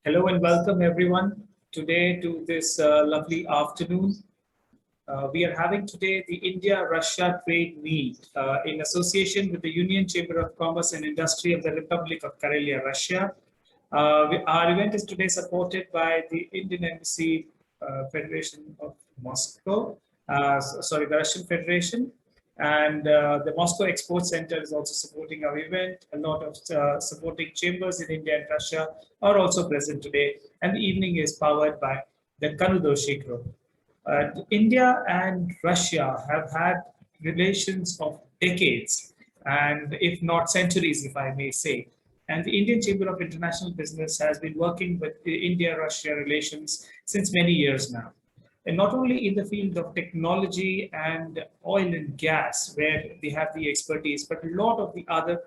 Hello and welcome everyone today to this lovely afternoon. We are having today the India-Russia Trade Meet in association with the Union Chamber of Commerce and Industry of the Republic of Karelia, Russia. Our event is today supported by the Indian Embassy Federation of Moscow, the Russian Federation, and the Moscow Export Center is also supporting our event. A lot of supporting chambers in India and Russia are also present today, and the evening is powered by the Kanudoshi Group. India and Russia have had relations of decades, and if not centuries, if I may say. And the Indian Chamber of International Business has been working with the India-Russia relations since many years now. And not only in the field of technology and oil and gas, where they have the expertise, but a lot of the other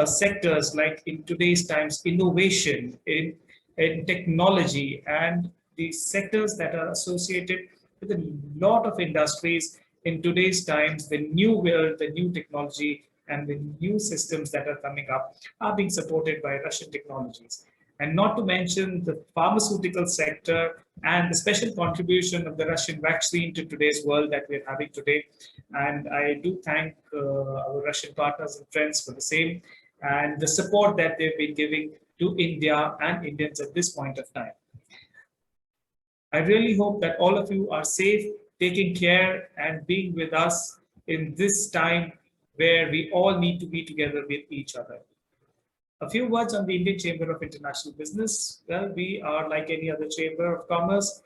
sectors, like in today's times, innovation in technology and the sectors that are associated with a lot of industries in today's times, the new world, the new technology, and the new systems that are coming up are being supported by Russian technologies. And not to mention the pharmaceutical sector and the special contribution of the Russian vaccine to today's world that we're having today. And I do thank our Russian partners and friends for the same and the support that they've been giving to India and Indians at this point of time. I really hope that all of you are safe, taking care, and being with us in this time where we all need to be together with each other. A few words on the Indian Chamber of International Business. Well, we are like any other chamber of commerce,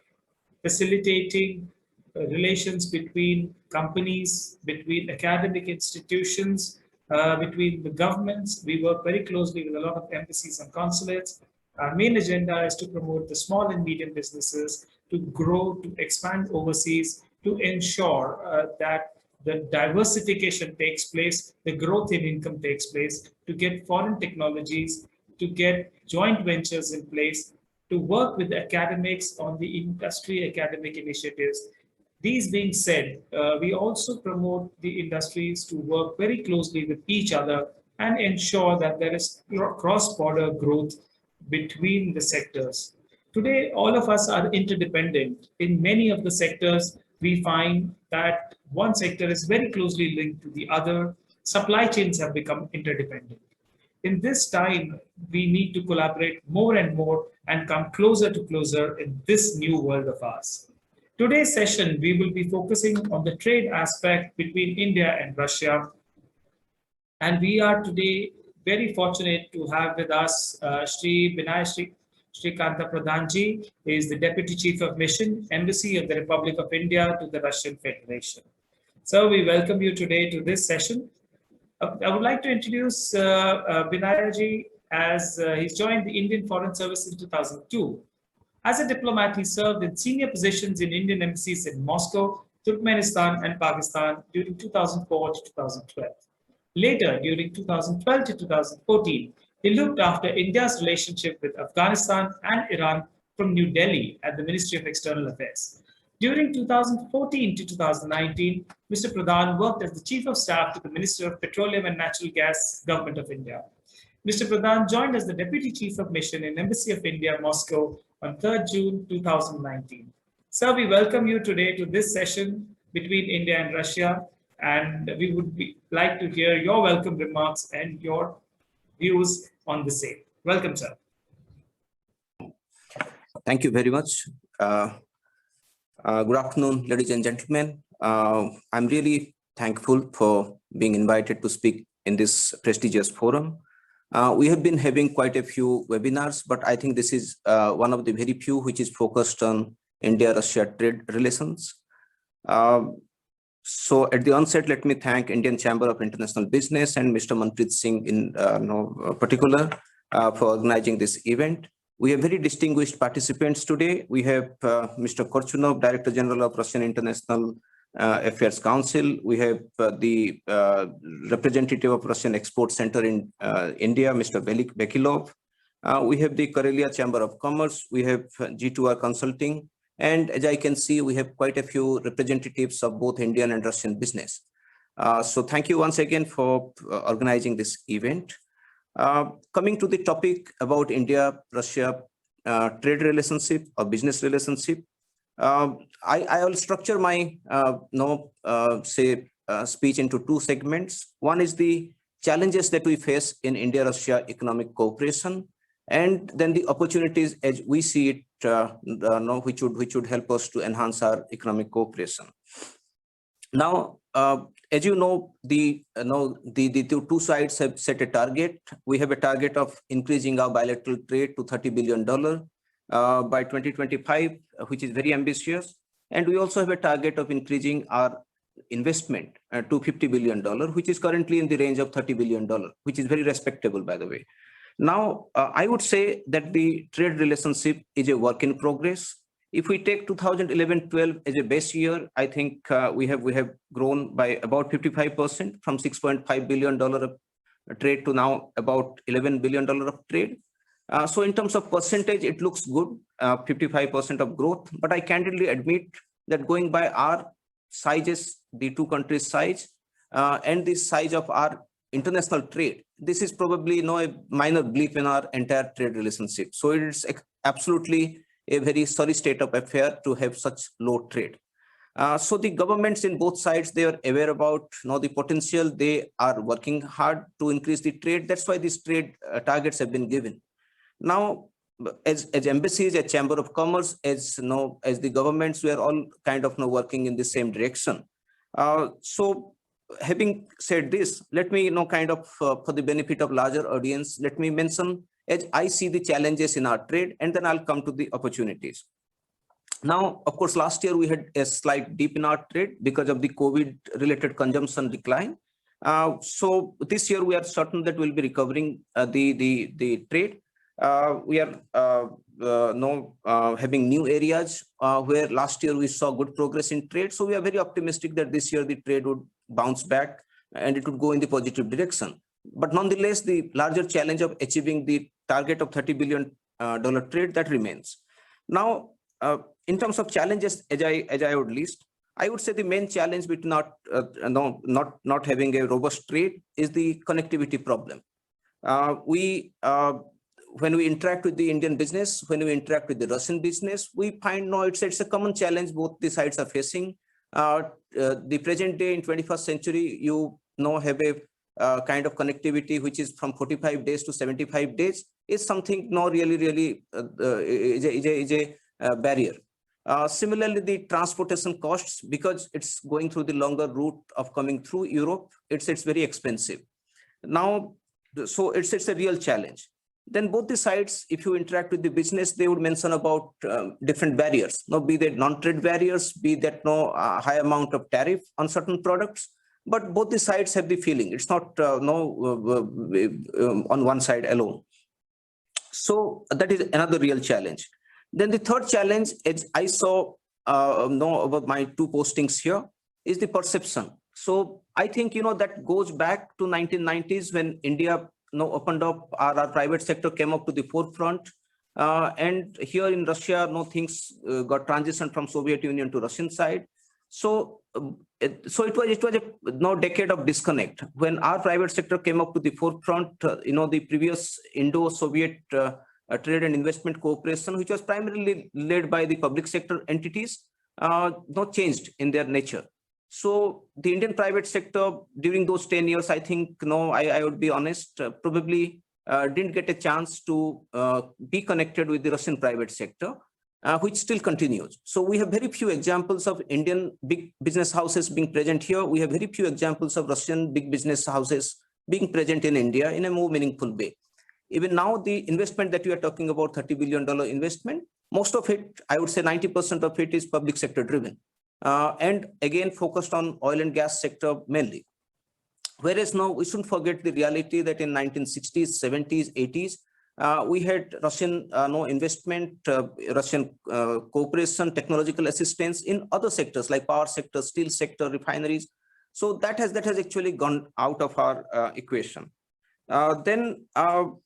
facilitating relations between companies, between academic institutions, between the governments. We work very closely with a lot of embassies and consulates. Our main agenda is to promote the small and medium businesses, to grow, to expand overseas, to ensure that the diversification takes place, the growth in income takes place, to get foreign technologies, to get joint ventures in place, to work with the academics on the industry academic initiatives. These being said, we also promote the industries to work very closely with each other and ensure that there is cross-border growth between the sectors. Today, all of us are interdependent. In many of the sectors, we find that one sector is very closely linked to the other. Supply chains have become interdependent. In this time, we need to collaborate more and more and come closer to closer in this new world of ours. Today's session, we will be focusing on the trade aspect between India and Russia. And we are today very fortunate to have with us Sri Shrikanta Pradhanji is the Deputy Chief of Mission, Embassy of the Republic of India to the Russian Federation. So we welcome you today to this session. I would like to introduce Binayaji as he's joined the Indian Foreign Service in 2002. As a diplomat, he served in senior positions in Indian embassies in Moscow, Turkmenistan, and Pakistan during 2004 to 2012. Later, during 2012 to 2014, he looked after India's relationship with Afghanistan and Iran from New Delhi at the Ministry of External Affairs. During 2014 to 2019, Mr. Pradhan worked as the Chief of Staff to the Minister of Petroleum and Natural Gas, Government of India. Mr. Pradhan joined as the Deputy Chief of Mission in Embassy of India, Moscow on 3rd June 2019. Sir, we welcome you today to this session between India and Russia, and we would like to hear your welcome remarks and your views on the same. Welcome, sir. Thank you very much. Good afternoon, ladies and gentlemen. I'm really thankful for being invited to speak in this prestigious forum. We have been having quite a few webinars, but I think this is one of the very few which is focused on India-Russia trade relations. So at the onset, let me thank Indian Chamber of International Business and Mr. Manpreet Singh in particular for organizing this event. We have very distinguished participants today. We have Mr. Korchunov, Director General of Russian International Affairs Council. We have the representative of Russian Export Center in India, Mr. Bekilov. We have the Karelia Chamber of Commerce. We have G2R Consulting. And as I can see, we have quite a few representatives of both Indian and Russian business. So thank you once again for organizing this event. Coming to the topic about India-Russia trade relationship or business relationship, I will structure my speech into two segments. One is the challenges that we face in India-Russia economic cooperation, and then the opportunities as we see it, which would help us to enhance our economic cooperation. Now, as you know, the two sides have set a target. We have a target of increasing our bilateral trade to $30 billion by 2025, which is very ambitious. And we also have a target of increasing our investment to $50 billion, which is currently in the range of $30 billion, which is very respectable, by the way. Now, I would say that the trade relationship is a work in progress. If we take 2011-12 as a base year, I think we have grown by about 55% from $6.5 billion of trade to now about $11 billion of trade. So in terms of percentage, it looks good, 55% of growth. But I candidly admit that going by our sizes, the two countries' size, and the size of our international trade, this is probably a minor blip in our entire trade relationship. So it is absolutely a very sorry state of affair to have such low trade. So the governments in both sides, they are aware about the potential. They are working hard to increase the trade. That's why these trade targets have been given. Now, as embassies, as Chamber of Commerce, as the governments, we are all kind of working in the same direction. So having said this, let me for the benefit of larger audience, let me mention as I see the challenges in our trade, and then I'll come to the opportunities. Now, of course, last year we had a slight dip in our trade because of the COVID-related consumption decline. So this year we are certain that we'll be recovering the trade. We are having new areas where last year we saw good progress in trade. So we are very optimistic that this year the trade would bounce back and it would go in the positive direction. But nonetheless, the larger challenge of achieving the target of $30 billion trade, that remains. Now, in terms of challenges, as I would list, I would say the main challenge with not having a robust trade is the connectivity problem. When we interact with the Indian business, when we interact with the Russian business, we find it's a common challenge both the sides are facing. The present day in 21st century, you have a kind of connectivity which is from 45 days to 75 days is something really is a barrier. Similarly, the transportation costs, because it's going through the longer route of coming through Europe, it's very expensive. Now, so it's a real challenge. Then both the sides, if you interact with the business, they would mention about different barriers. Be that non-trade barriers, be that high amount of tariff on certain products. But both the sides have the feeling it's not on one side alone. So that is another real challenge. Then the third challenge, as I saw about my two postings here, is the perception. So I think that goes back to 1990s when India opened up, our private sector came up to the forefront, and here in Russia, things got transitioned from Soviet Union to Russian side. So it was a decade of disconnect when our private sector came up to the forefront. The previous Indo-Soviet trade and investment cooperation, which was primarily led by the public sector entities, not changed in their nature. So the Indian private sector during those 10 years, I think, I would be honest, probably didn't get a chance to be connected with the Russian private sector, which still continues. So we have very few examples of Indian big business houses being present here. We have very few examples of Russian big business houses being present in India in a more meaningful way. Even now, the investment that we are talking about, $30 billion investment, most of it, I would say 90% of it is public sector driven. And again, focused on oil and gas sector mainly. Whereas now we shouldn't forget the reality that in 1960s, 70s, 80s, we had Russian investment, Russian cooperation, technological assistance in other sectors like power sector, steel sector, refineries. So that has actually gone out of our equation. Then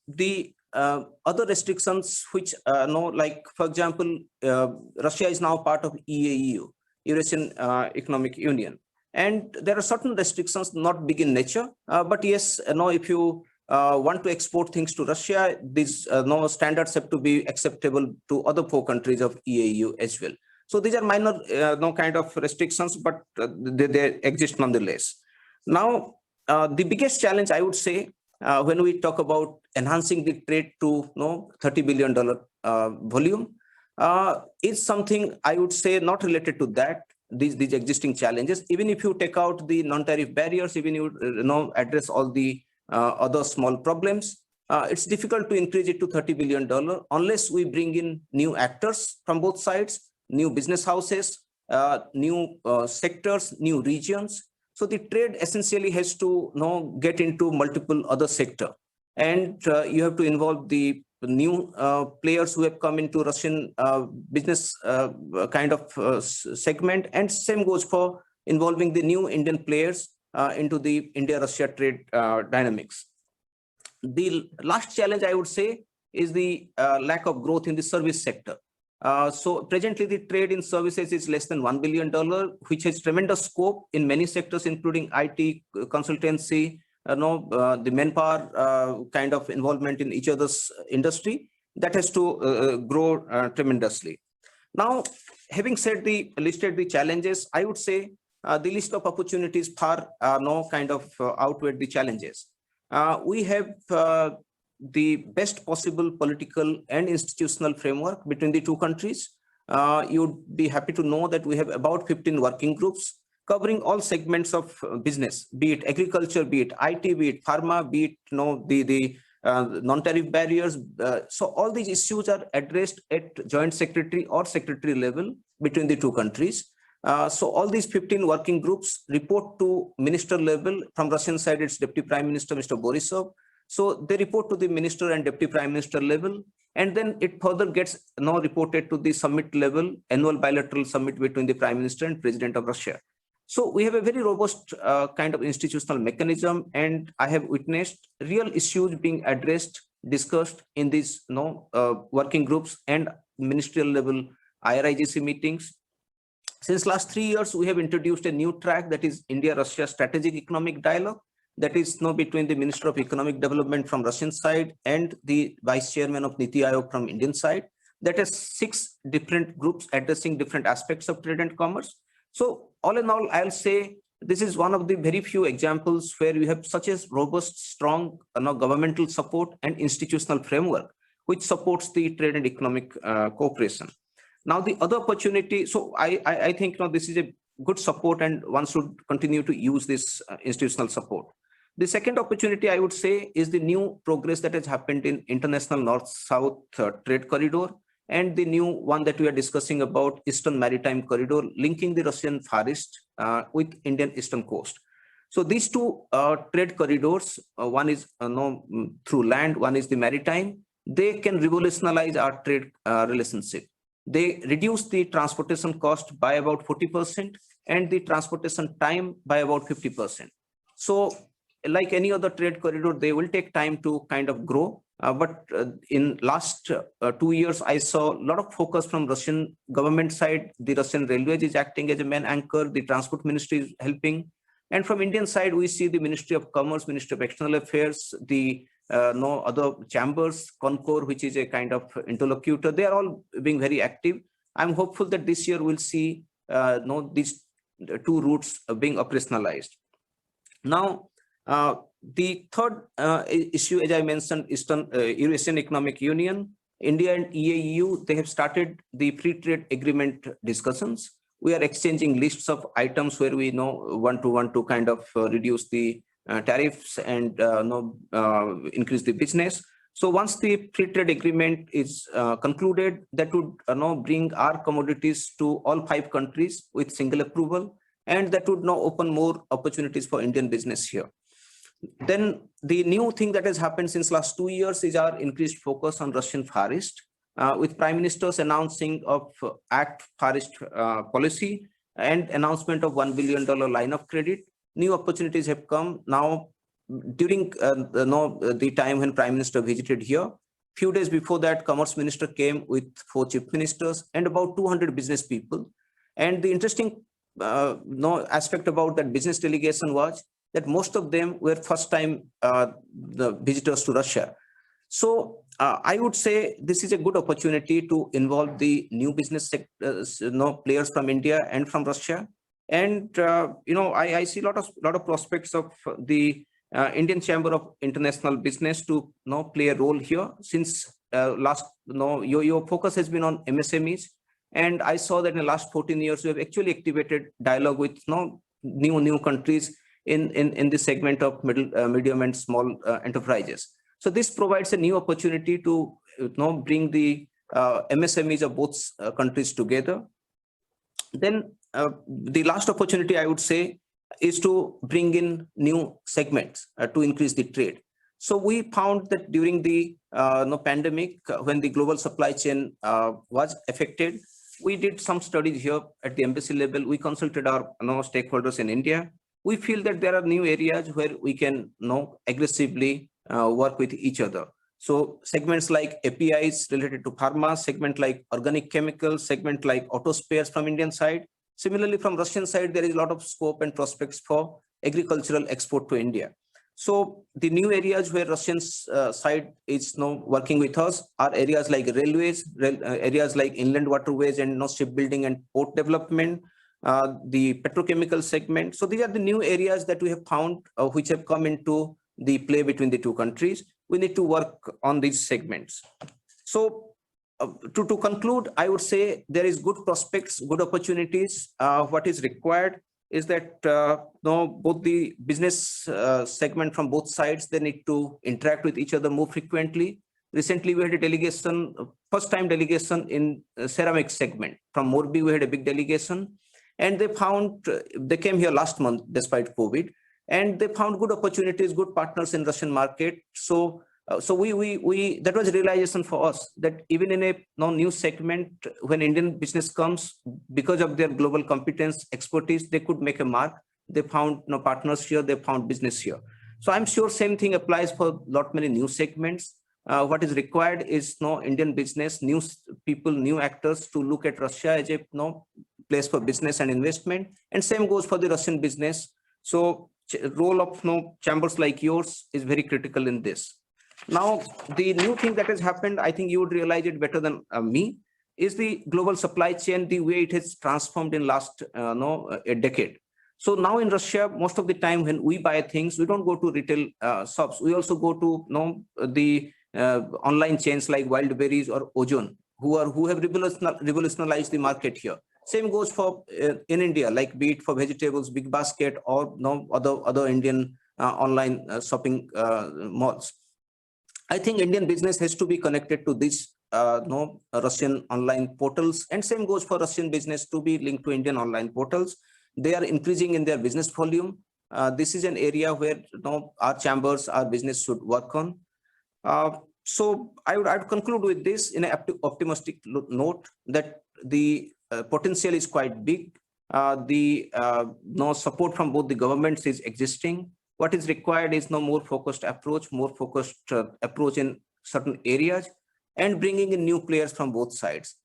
the other restrictions, which like for example, Russia is now part of EAEU, Eurasian Economic Union, and there are certain restrictions not big in nature, but yes, if you want to export things to Russia, these no standards have to be acceptable to other 4 countries of EAU as well. So these are minor no kind of restrictions, but they exist nonetheless. Now, the biggest challenge I would say when we talk about enhancing the trade to $30 billion volume is something I would say not related to that. These existing challenges, even if you take out the non-tariff barriers, even you address all the other small problems, it's difficult to increase it to $30 billion unless we bring in new actors from both sides, new business houses, new sectors, new regions. So the trade essentially has to get into multiple other sector, and you have to involve the new players who have come into Russian business kind of segment, and same goes for involving the new Indian players into the India-Russia trade dynamics. The last challenge I would say is the lack of growth in the service sector. So presently the trade in services is less than $1 billion, which has tremendous scope in many sectors, including IT, consultancy, the manpower kind of involvement in each other's industry that has to grow tremendously. Now, having listed the challenges, I would say the list of opportunities far kind of outweigh the challenges. We have the best possible political and institutional framework between the 2 countries. You'd be happy to know that we have about 15 working groups covering all segments of business, be it agriculture, be it IT, be it pharma, be it the non-tariff barriers. So all these issues are addressed at joint secretary or secretary level between the 2 countries. So all these 15 working groups report to minister level. From Russian side, it's Deputy Prime Minister, Mr. Borisov. So they report to the minister and Deputy Prime Minister level, and then it further gets now reported to the summit level, annual bilateral summit between the Prime Minister and President of Russia. So we have a very robust kind of institutional mechanism, and I have witnessed real issues being addressed, discussed in these working groups and ministerial level IRIGC meetings. Since last 3 years, we have introduced a new track, that is India-Russia Strategic Economic Dialogue, that is now between the Minister of Economic Development from Russian side and the Vice Chairman of Niti Aayog from Indian side. That has 6 different groups addressing different aspects of trade and commerce. So all in all, I'll say this is one of the very few examples where we have such a robust, strong governmental support and institutional framework which supports the trade and economic cooperation. Now, the other opportunity, so I think this is a good support, and one should continue to use this institutional support. The second opportunity, I would say, is the new progress that has happened in international north-south trade corridor, and the new one that we are discussing about Eastern Maritime Corridor, linking the Russian Far East with Indian Eastern Coast. So these 2 trade corridors, one is through land, one is the maritime. They can revolutionize our trade relationship. They reduce the transportation cost by about 40% and the transportation time by about 50%. So like any other trade corridor, they will take time to kind of grow. But in last 2 years, I saw a lot of focus from Russian government side. The Russian Railways is acting as a main anchor. The Transport Ministry is helping. And from Indian side, we see the Ministry of Commerce, Ministry of External Affairs, the other chambers, Concor, which is a kind of interlocutor. They are all being very active. I'm hopeful that this year we'll see these 2 routes being operationalized. Now, the third issue, as I mentioned, Eurasian Economic Union, India and EAU, they have started the free trade agreement discussions. We are exchanging lists of items where we want to kind of reduce the tariffs and increase the business. So once the free trade agreement is concluded, that would bring our commodities to all 5 countries with single approval, and that would now open more opportunities for Indian business here. Then the new thing that has happened since last 2 years is our increased focus on Russian Far East, with Prime Minister's announcing of Act Far East policy and announcement of $1 billion line of credit. New opportunities have come now during the time when Prime Minister visited here. Few days before that, Commerce Minister came with 4 chief ministers and about 200 business people. And the interesting aspect about that business delegation was that most of them were first time the visitors to Russia. So I would say this is a good opportunity to involve the new business players from India and from Russia. And I see a lot of prospects of the Indian Chamber of International Business to play a role here, since your focus has been on MSMEs, and I saw that in the last 14 years you have actually activated dialogue with new countries in this segment of medium and small enterprises. So this provides a new opportunity to bring the MSMEs of both countries together. Then the last opportunity I would say is to bring in new segments to increase the trade. So we found that during the pandemic, when the global supply chain was affected, we did some studies here at the embassy level. We consulted our stakeholders in India. We feel that there are new areas where we can aggressively work with each other. So segments like APIs related to pharma, segment like organic chemicals, segment like auto spares from Indian side. Similarly, from Russian side, there is a lot of scope and prospects for agricultural export to India. So the new areas where Russian side is working with us are areas like railways, areas like inland waterways and shipbuilding and port development, the petrochemical segment. So these are the new areas that we have found which have come into the play between the two countries. We need to work on these segments. So to conclude, I would say there is good prospects, good opportunities. What is required is that both the business segment from both sides, they need to interact with each other more frequently. Recently, we had a delegation, first time delegation in ceramic segment. From Morbi, we had a big delegation, and they came here last month despite COVID, and they found good opportunities, good partners in Russian market. So that was a realization for us that even in a new segment, when Indian business comes, because of their global competence, expertise, they could make a mark. They found partners here, they found business here. So I'm sure same thing applies for lot many new segments. What is required is Indian business, new people, new actors to look at Russia as a place for business and investment, and same goes for the Russian business. So role of chambers like yours is very critical in this. Now, the new thing that has happened, I think you would realize it better than me, is the global supply chain, the way it has transformed in last a decade. So now in Russia, most of the time when we buy things, we don't go to retail shops. We also go to the online chains like Wildberries or Ozone, who have revolutionized the market here. Same goes for in India, like be it for vegetables, Big Basket, or other Indian online shopping malls. I think Indian business has to be connected to these Russian online portals, and same goes for Russian business to be linked to Indian online portals. They are increasing in their business volume. This is an area where our chambers, our business should work on. So I'd conclude with this in an optimistic note that the potential is quite big. The support from both the governments is existing. What is required is more focused approach in certain areas, and bringing in new players from both sides.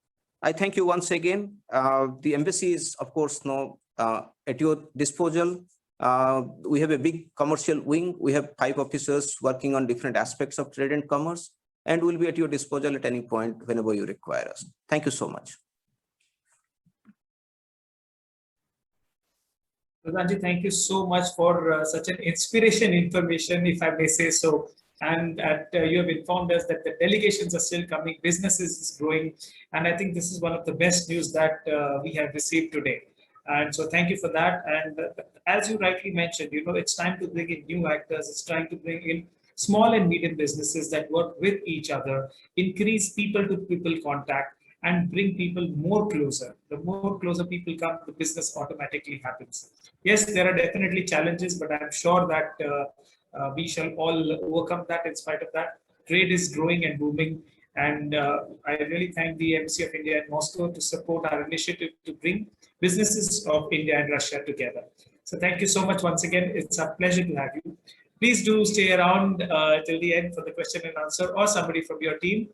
I thank you once again. The embassy is, of course, at your disposal. We have a big commercial wing. We have 5 officers working on different aspects of trade and commerce, and we'll be at your disposal at any point whenever you require us. Thank you so much. Pradhanji, thank you so much for such an inspiration information, if I may say so. And you have informed us that the delegations are still coming, businesses is growing. And I think this is one of the best news that we have received today. And so thank you for that. And as you rightly mentioned, it's time to bring in new actors. It's time to bring in small and medium businesses that work with each other, increase people-to-people contact, and bring people more closer. The more closer people come, the business automatically happens. Yes, there are definitely challenges, but I'm sure that we shall all overcome that. In spite of that, trade is growing and booming. And I really thank the Embassy of India in Moscow to support our initiative to bring businesses of India and Russia together. So thank you so much once again. It's a pleasure to have you. Please do stay around till the end for the question and answer, or somebody from your team,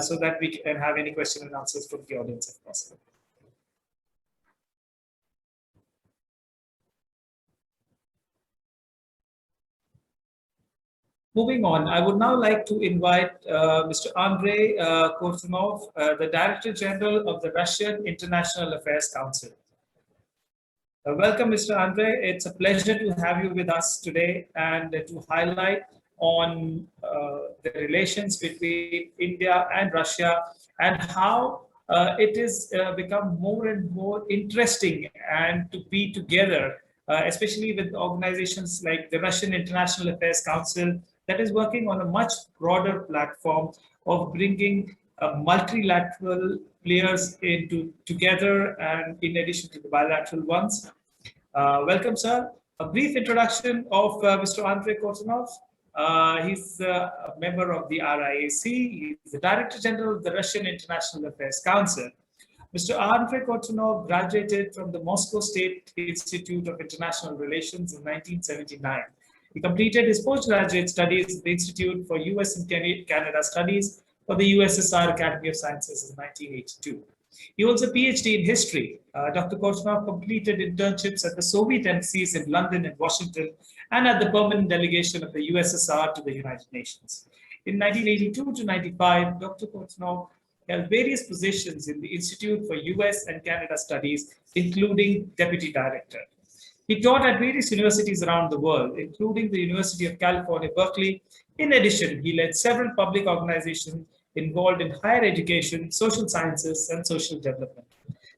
so that we can have any question and answers from the audience if possible. Moving on, I would now like to invite Mr. Andrei Kortunov, the Director General of the Russian International Affairs Council. Welcome, Mr. Andrei. It's a pleasure to have you with us today and to highlight on the relations between India and Russia and how it is become more and more interesting and to be together, especially with organizations like the Russian International Affairs Council that is working on a much broader platform of bringing multilateral players into together and in addition to the bilateral ones. Welcome, sir. A brief introduction of Mr. Andrei Kortunov. He's a member of the RIAC. He's the Director General of the Russian International Affairs Council. Mr. Andrei Kortunov graduated from the Moscow State Institute of International Relations in 1979. He completed his postgraduate studies at the Institute for US and Canada Studies for the USSR Academy of Sciences in 1982. He holds a PhD in history. Dr. Kortunov completed internships at the Soviet embassies in London and Washington and at the permanent delegation of the USSR to the United Nations. In 1982 to 95, Dr. Kortunov held various positions in the Institute for US and Canada Studies, including Deputy Director. He taught at various universities around the world, including the University of California, Berkeley. In addition, he led several public organizations involved in higher education, social sciences, and social development.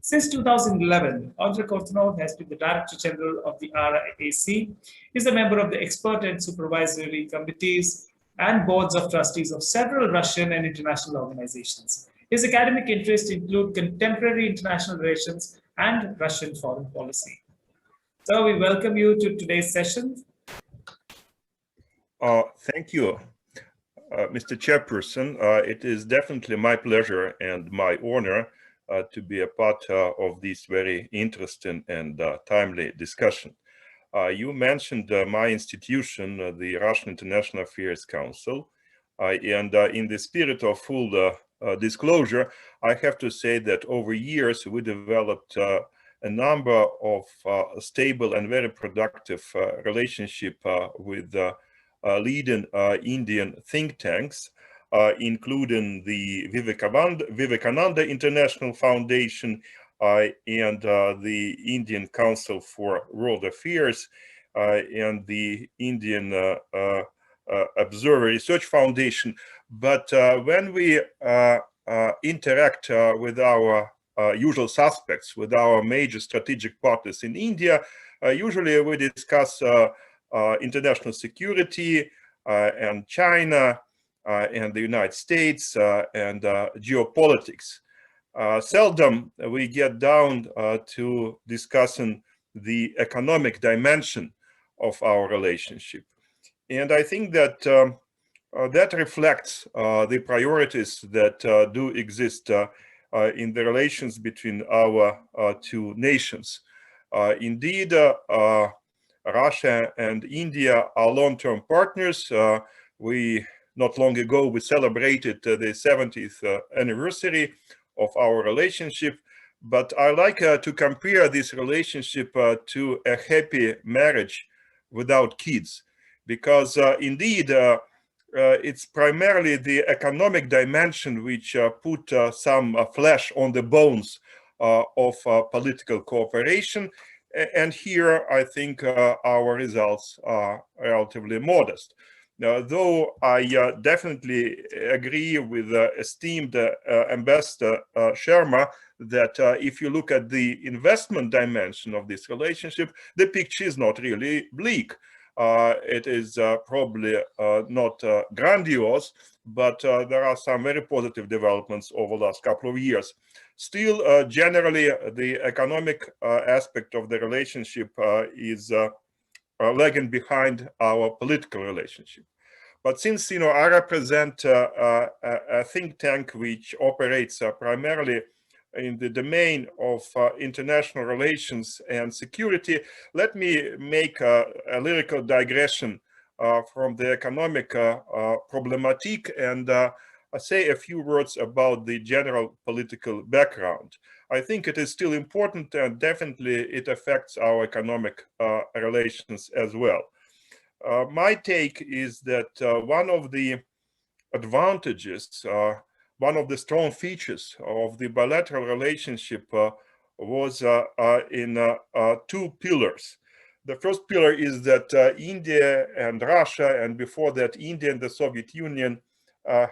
Since 2011, Andrei Kortunov has been the Director General of the RIAC. He's a member of the expert and supervisory committees and boards of trustees of several Russian and international organizations. His academic interests include contemporary international relations and Russian foreign policy. So we welcome you to today's session. Thank you, Mr. Chairperson. It is definitely my pleasure and my honor to be a part of this very interesting and timely discussion. You mentioned my institution, the Russian International Affairs Council, and in the spirit of full disclosure, I have to say that over years we developed a number of stable and very productive relationship with leading Indian think tanks, including the Vivekananda International Foundation and the Indian Council for World Affairs and the Indian Observer Research Foundation. But when we interact with our usual suspects, with our major strategic partners in India, usually we discuss international security and China and the United States and geopolitics. Seldom we get down to discussing the economic dimension of our relationship. And I think that that reflects the priorities that do exist in the relations between our two nations. Indeed, Russia and India are long-term partners. We not long ago we celebrated the 70th anniversary of our relationship, but I like to compare this relationship to a happy marriage without kids, because indeed it's primarily the economic dimension which put some flesh on the bones of political cooperation. And here I think our results are relatively modest. Though I definitely agree with esteemed Ambassador Sharma that if you look at the investment dimension of this relationship, the picture is not really bleak. It is probably not grandiose, but there are some very positive developments over the last couple of years. Still, generally, the economic aspect of the relationship is lagging behind our political relationship. But since I represent a think tank which operates primarily in the domain of international relations and security, let me make a lyrical digression from the economic problematique and say a few words about the general political background. I think it is still important and definitely it affects our economic relations as well. My take is that one of the advantages, one of the strong features of the bilateral relationship was in two pillars. The first pillar is that India and Russia, and before that India and the Soviet Union,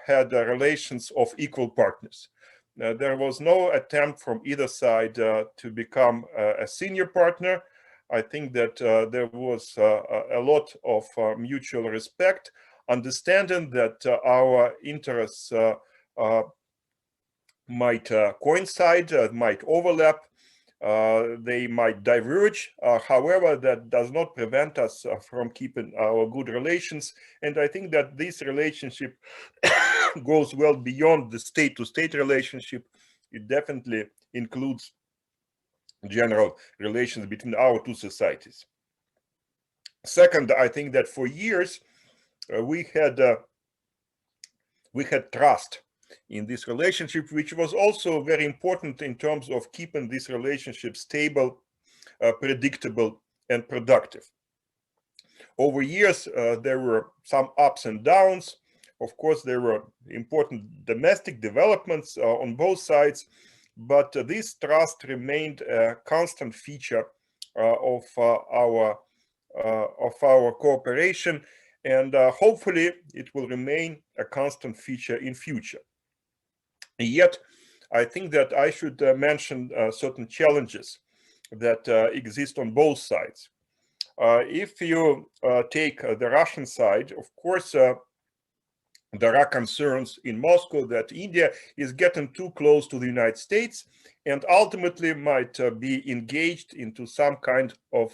had relations of equal partners. There was no attempt from either side to become a senior partner. I think that there was a lot of mutual respect, understanding that our interests might coincide, might overlap, they might diverge. However, that does not prevent us from keeping our good relations. And I think that this relationship goes well beyond the state-to-state relationship. It definitely includes general relations between our two societies. Second, I think that for years we had trust in this relationship, which was also very important in terms of keeping this relationship stable, predictable, and productive. Over years, there were some ups and downs. Of course, there were important domestic developments on both sides, but this trust remained a constant feature of our cooperation, and hopefully it will remain a constant feature in future. Yet, I think that I should mention certain challenges that exist on both sides. If you take the Russian side, of course, there are concerns in Moscow that India is getting too close to the United States and ultimately might be engaged into some kind of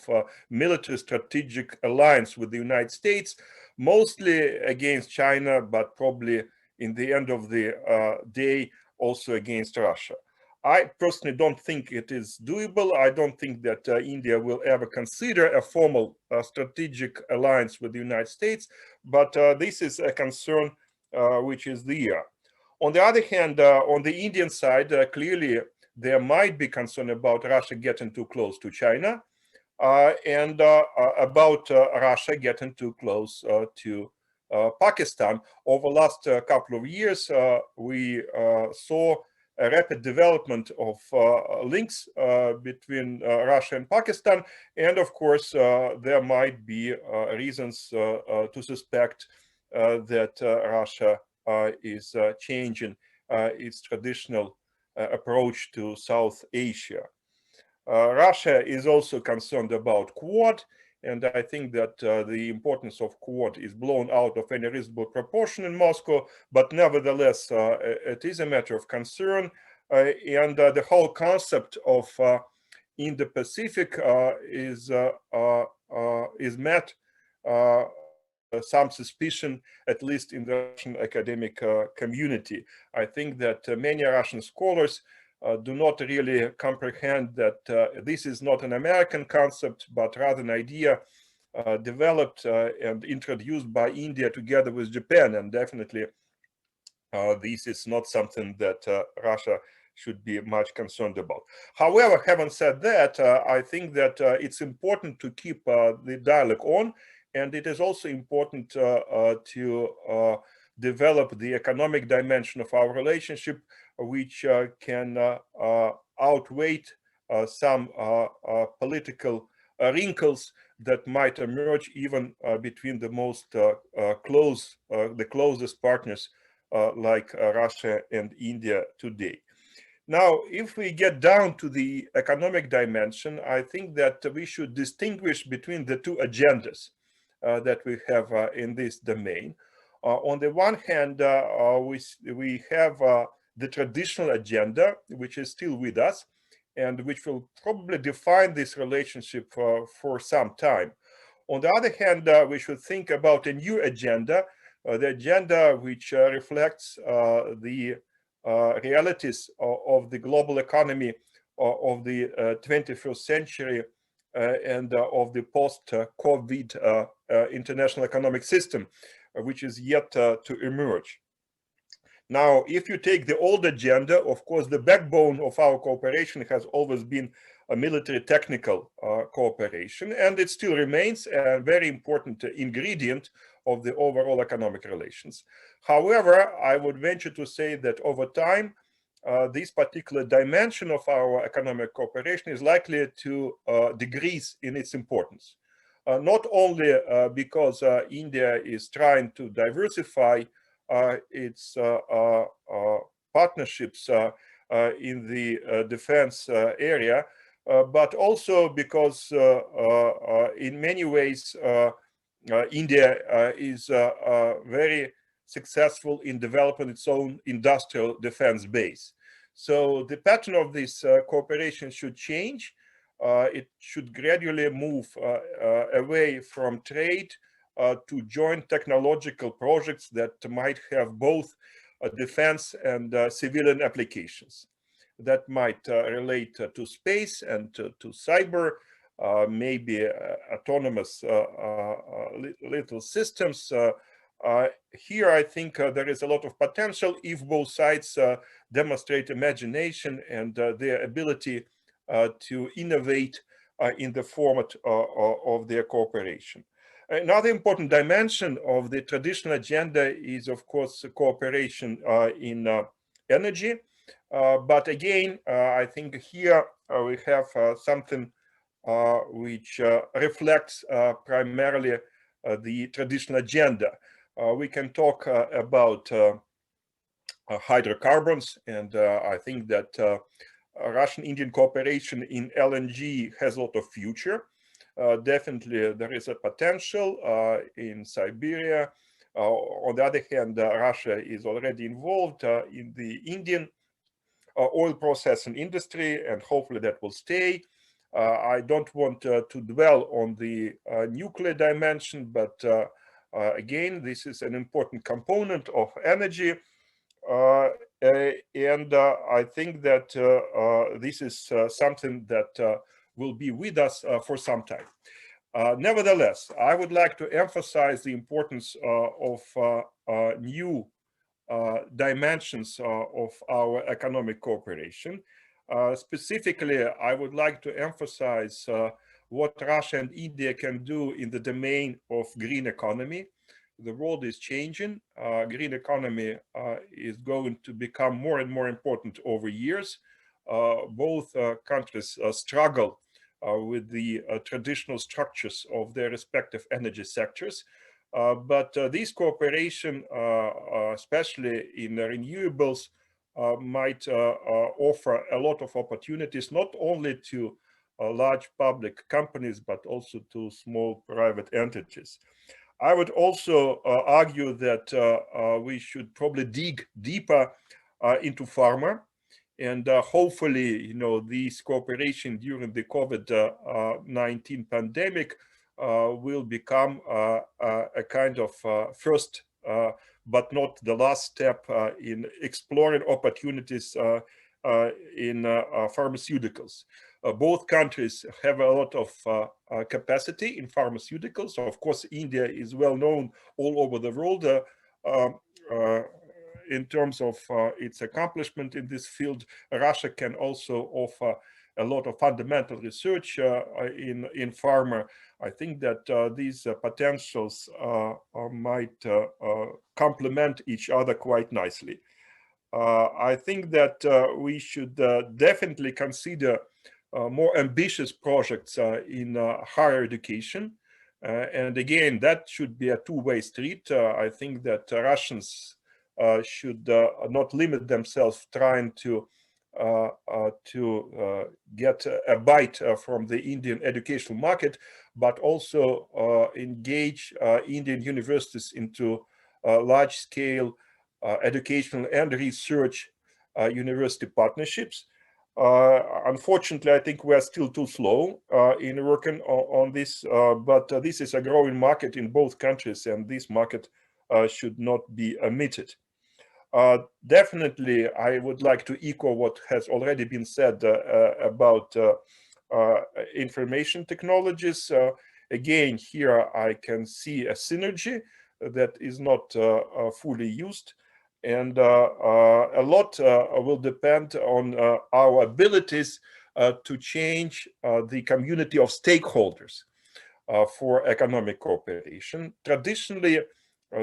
military strategic alliance with the United States, mostly against China, but probably in the end of the day also against Russia. I personally don't think it is doable. I don't think that India will ever consider a formal strategic alliance with the United States, but this is a concern which is there. On the other hand, on the Indian side, clearly there might be concern about Russia getting too close to China and about Russia getting too close to Pakistan. Over the last couple of years, we saw a rapid development of links between Russia and Pakistan, and of course there might be reasons to suspect that Russia is changing its traditional approach to South Asia. Russia is also concerned about Quad, and I think that the importance of Quad is blown out of any reasonable proportion in Moscow, but nevertheless, it is a matter of concern. And the whole concept of Indo-Pacific is met some suspicion, at least in the Russian academic community. I think that many Russian scholars do not really comprehend that this is not an American concept, but rather an idea developed and introduced by India together with Japan. And definitely this is not something that Russia should be much concerned about. However, having said that, I think that it's important to keep the dialogue on, and it is also important to develop the economic dimension of our relationship, which can outweigh some political wrinkles that might emerge even between the most the closest partners like Russia and India today. Now, if we get down to the economic dimension, I think that we should distinguish between the two agendas that we have in this domain. On the one hand, we have the traditional agenda, which is still with us, and which will probably define this relationship for some time. On the other hand, we should think about a new agenda, the agenda which reflects the realities of the global economy of the 21st century and of the post-COVID international economic system, which is yet to emerge. Now, if you take the old agenda, of course, the backbone of our cooperation has always been military technical cooperation, and it still remains a very important ingredient of the overall economic relations. However, I would venture to say that over time, this particular dimension of our economic cooperation is likely to decrease in its importance. Not only because India is trying to diversify its partnerships in the defense area, but also because in many ways India is very successful in developing its own industrial defense base. So the pattern of this cooperation should change. It should gradually move away from trade to joint technological projects that might have both defense and civilian applications. That might relate to space and to cyber, maybe autonomous little systems. Here, I think there is a lot of potential if both sides demonstrate imagination and their ability to innovate in the format of their cooperation. Another important dimension of the traditional agenda is, of course, cooperation in energy. But again, I think here we have something which reflects primarily the traditional agenda. We can talk about hydrocarbons, and I think that Russian-Indian cooperation in LNG has a lot of future. Definitely there is a potential in Siberia. On the other hand, Russia is already involved in the Indian oil processing industry, and hopefully that will stay. I don't want to dwell on the nuclear dimension, but again, this is an important component of energy. And I think that this is something that will be with us for some time. Nevertheless, I would like to emphasize the importance of new dimensions of our economic cooperation. Specifically, I would like to emphasize what Russia and India can do in the domain of green economy. The world is changing. Green economy is going to become more and more important over years. Both countries struggle with the traditional structures of their respective energy sectors. But this cooperation, especially in renewables, might offer a lot of opportunities, not only to large public companies, but also to small private entities. I would also argue that we should probably dig deeper into pharma, and hopefully, you know, this cooperation during the COVID-19 pandemic will become a kind of first but not the last step in exploring opportunities in pharmaceuticals. Both countries have a lot of capacity in pharmaceuticals. So of course, India is well known all over the world in terms of its accomplishment in this field. Russia can also offer a lot of fundamental research in pharma. I think that these potentials might complement each other quite nicely. I think that we should definitely consider more ambitious projects in higher education. And again, that should be a two-way street. I think that Russians should not limit themselves trying to get a bite from the Indian educational market, but also engage Indian universities into large-scale educational and research university partnerships. Unfortunately, I think we are still too slow in working on this, but this is a growing market in both countries, and this market should not be omitted. Definitely, I would like to echo what has already been said about information technologies. Again, here I can see a synergy that is not fully used. And a lot will depend on our abilities to change the community of stakeholders for economic cooperation. Traditionally,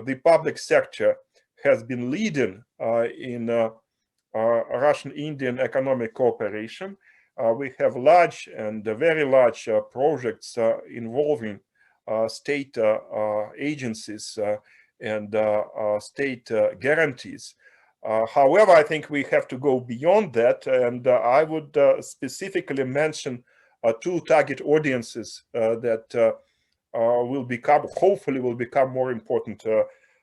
the public sector has been leading in Russian-Indian economic cooperation. We have large and very large projects involving state agencies and state guarantees. However, I think we have to go beyond that, and I would specifically mention two target audiences that hopefully will become more important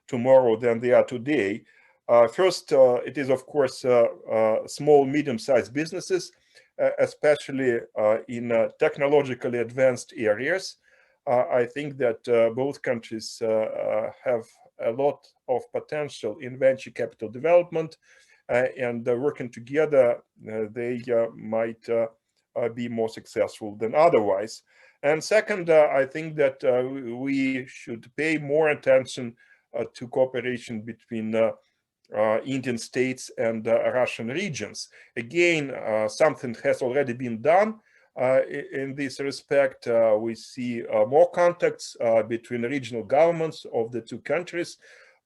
tomorrow than they are today. First, it is, of course, small, medium-sized businesses, especially in technologically advanced areas. I think that both countries have a lot of potential in venture capital development, and working together, they might be more successful than otherwise. And second, I think that we should pay more attention to cooperation between Indian states and Russian regions. Again, something has already been done in this respect. We see more contacts between regional governments of the two countries.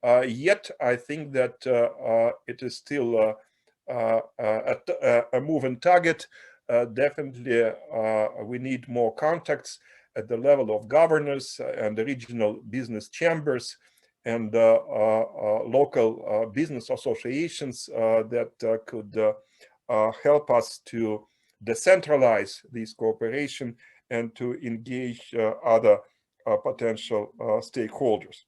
Yet, I think that it is still a moving target. Definitely, we need more contacts at the level of governors and the regional business chambers and local business associations that could help us to decentralize this cooperation and to engage other potential stakeholders.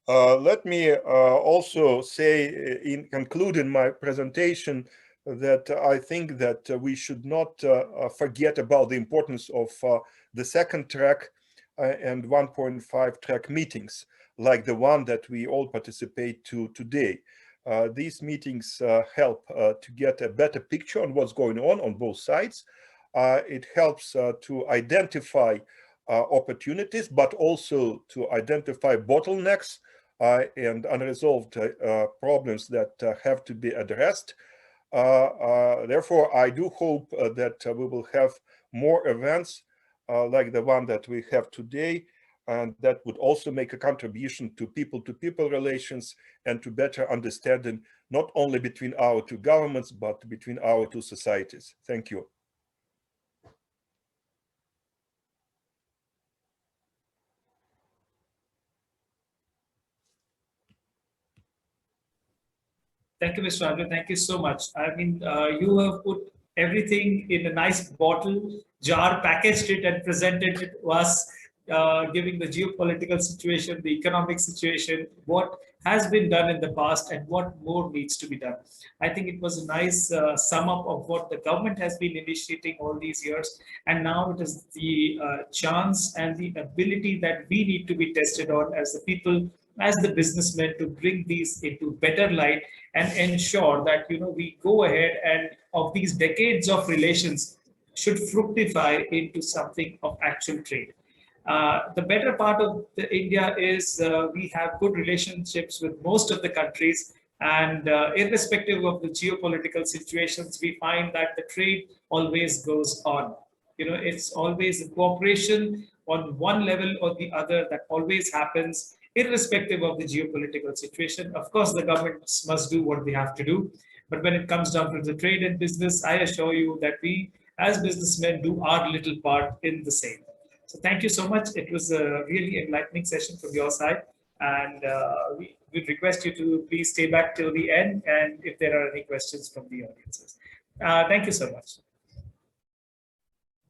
Let me also say, in concluding my presentation, that I think that we should not forget about the importance of the second track and 1.5 track meetings, like the one that we all participate to today. These meetings help to get a better picture on what's going on both sides. It helps to identify opportunities, but also to identify bottlenecks and unresolved problems that have to be addressed. Therefore, I do hope that we will have more events like the one that we have today, and that would also make a contribution to people-to-people relations and to better understanding, not only between our two governments, but between our two societies. Thank you. Thank you, Mr. Andrew. Thank you so much. I mean, you have put everything in a nice bottle, jar, packaged it and presented it to us, giving the geopolitical situation, the economic situation, what has been done in the past and what more needs to be done. I think it was a nice sum up of what the government has been initiating all these years. And now it is the chance and the ability that we need to be tested on as the people, as the businessmen, to bring these into better light and ensure that we go ahead and of these decades of relations should fructify into something of actual trade. The better part of India is we have good relationships with most of the countries, and irrespective of the geopolitical situations, we find that the trade always goes on. It's always a cooperation on one level or the other that always happens, irrespective of the geopolitical situation. Of course, the governments must do what they have to do. But when it comes down to the trade and business, I assure you that we, as businessmen, do our little part in the same. So thank you so much. It was a really enlightening session from your side. And we request you to please stay back till the end, and if there are any questions from the audiences. Thank you so much.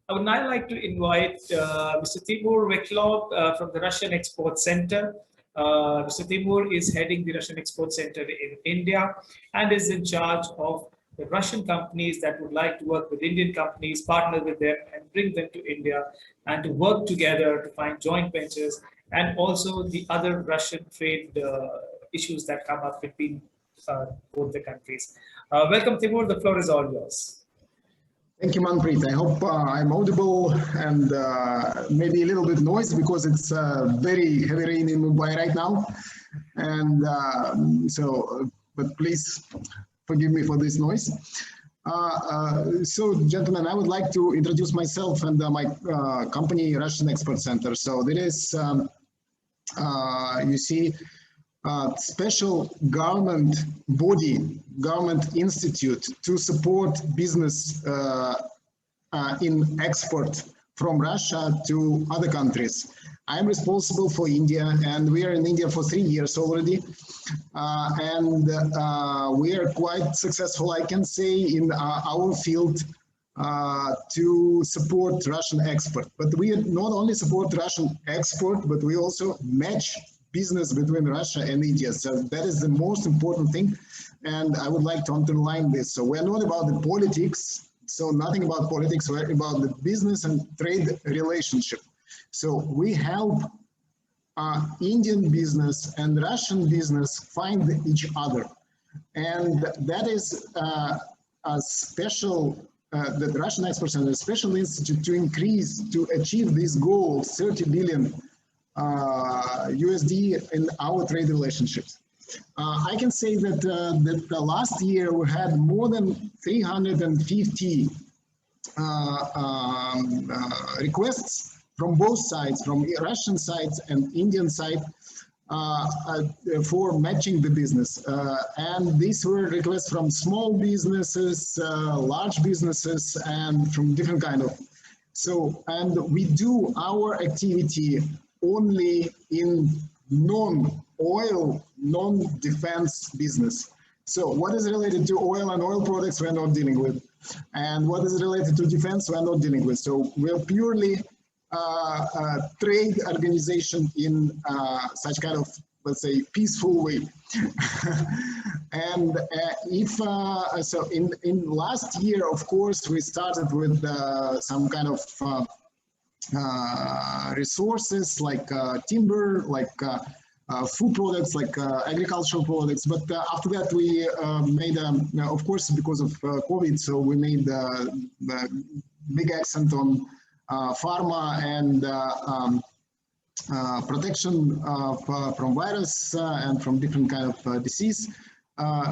I would now like to invite Mr. Timur Veklov from the Russian Export Center. Mr. Timur is heading the Russian Export Center in India and is in charge of the Russian companies that would like to work with Indian companies, partner with them and bring them to India and to work together to find joint ventures, and also the other Russian trade issues that come up between both the countries. Welcome, Timur. The floor is all yours. Thank you, Manpreet. I hope I'm audible and maybe a little bit noise because it's very heavy rain in Mumbai right now. And but please forgive me for this noise. So, gentlemen, I would like to introduce myself and my company, Russian Expert Center. So there is, you see, special government body, government institute to support business in export from Russia to other countries. I'm responsible for India, and we are in India for 3 years already. We are quite successful, I can say, in our field to support Russian export. But we not only support Russian export, but we also match business between Russia and India. So that is the most important thing. And I would like to underline this. So we're not about the politics. So nothing about politics, we're about the business and trade relationship. So we help Indian business and Russian business find each other. And that is a special, the Russian Expert Center, a special institute to increase, to achieve this goal of 30 billion USD in our trade relationships. I can say that, that last year we had more than 350 requests from both sides, from Russian side and Indian side, for matching the business. And these were requests from small businesses, large businesses, and from different kind of. So, and we do our activity only in non-oil, non-defense business. So what is related to oil and oil products we're not dealing with. And what is related to defense we're not dealing with. So we're purely trade organization in such kind of, let's say, peaceful way. And if so in last year, of course, we started with some kind of resources like timber, like food products, like agricultural products. But after that, we made, of course, because of COVID, so we made a big accent on pharma and protection from virus and from different kind of disease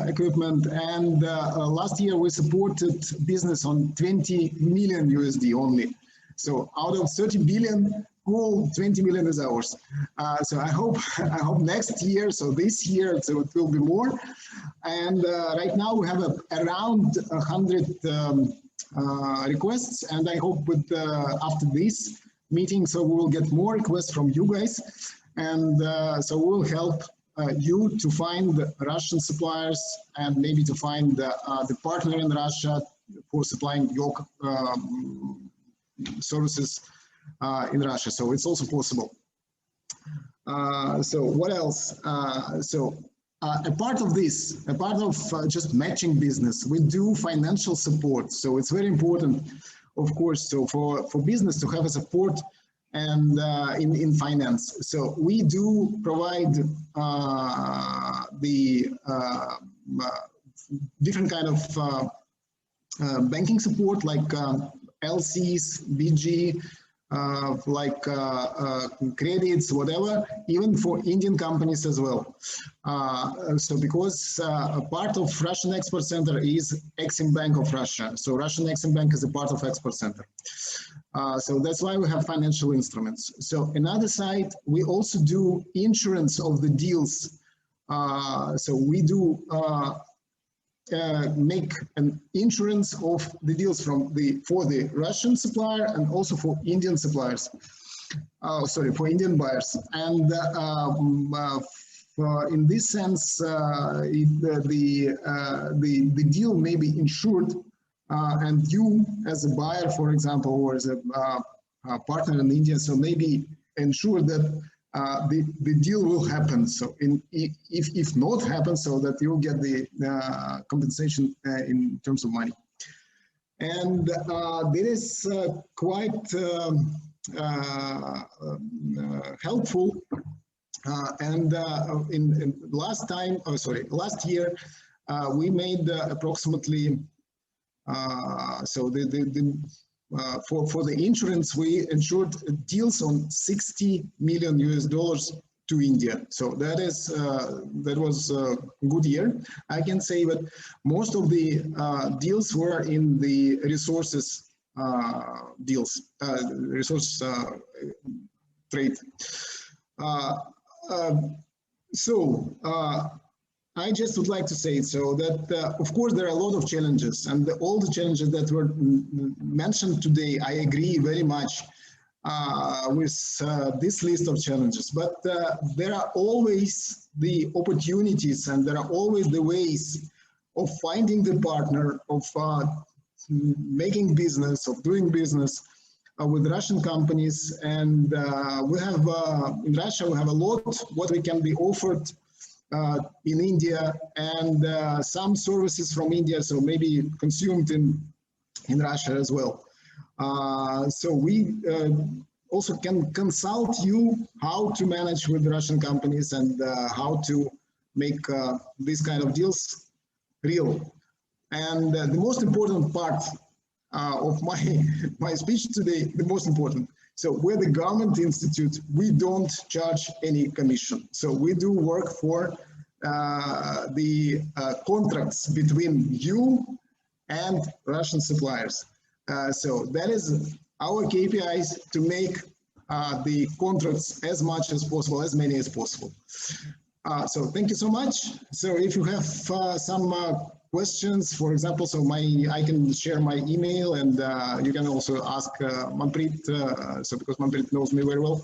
equipment. And last year we supported business on 20 million USD only. So out of 30 billion, all 20 million is ours. So I hope next year, so this year, so it will be more. And right now we have around 100 requests, and I hope with after this meeting, so we will get more requests from you guys, and so we'll help you to find Russian suppliers and maybe to find the partner in Russia for supplying your services in Russia. So it's also possible. So what else? A part of this, a part of just matching business, we do financial support. So it's very important, of course, so for business to have a support and in finance. So we do provide the different kind of banking support, like LCs, BG, like credits, whatever, even for Indian companies as well. So because a part of Russian Export Center is Exim Bank of Russia. So Russian Exim Bank is a part of Export Center. So that's why we have financial instruments. So another side, we also do insurance of the deals. So we do make an insurance of the deals for the Russian supplier and also for Indian suppliers. For Indian buyers. And in this sense, the deal may be insured, and you as a buyer, for example, or as a partner in India, so maybe ensure that the deal will happen. So if not happen, so that you'll get the compensation in terms of money. And this is quite helpful. And in last year, we made approximately, so for the insurance, we insured deals on $60 million to India. So that was a good year. I can say that most of the deals were in the resources resource trade. I just would like to say so that, of course, there are a lot of challenges, and all the challenges that were mentioned today, I agree very much with this list of challenges. But there are always the opportunities, and there are always the ways of finding the partner, of making business, of doing business with Russian companies. And we have, in Russia, we have a lot what we can be offered in India, and some services from India, so maybe consumed in Russia as well. So we also can consult you how to manage with Russian companies and how to make these kind of deals real. And the most important part of my speech today, the most important. So we're the government institute, we don't charge any commission. So we do work for the contracts between you and Russian suppliers. So that is our KPIs, to make the contracts as much as possible, as many as possible. So thank you so much. So if you have some questions, for example, so I can share my email, and you can also ask Manpreet, so because Manpreet knows me very well,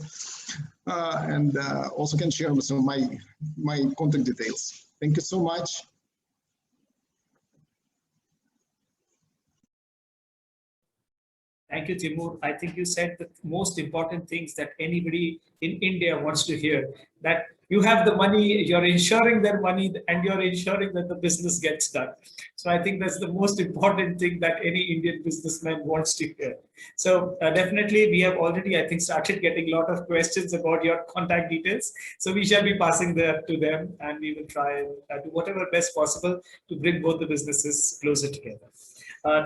and also can share some my contact details. Thank you so much. Thank you, Timur. I think you said the most important things that anybody in India wants to hear, that you have the money, you're ensuring their money, and you're ensuring that the business gets done. So I think that's the most important thing that any Indian businessman wants to hear. So definitely we have already, I think, started getting a lot of questions about your contact details. So we shall be passing that to them, and we will try and do whatever best possible to bring both the businesses closer together.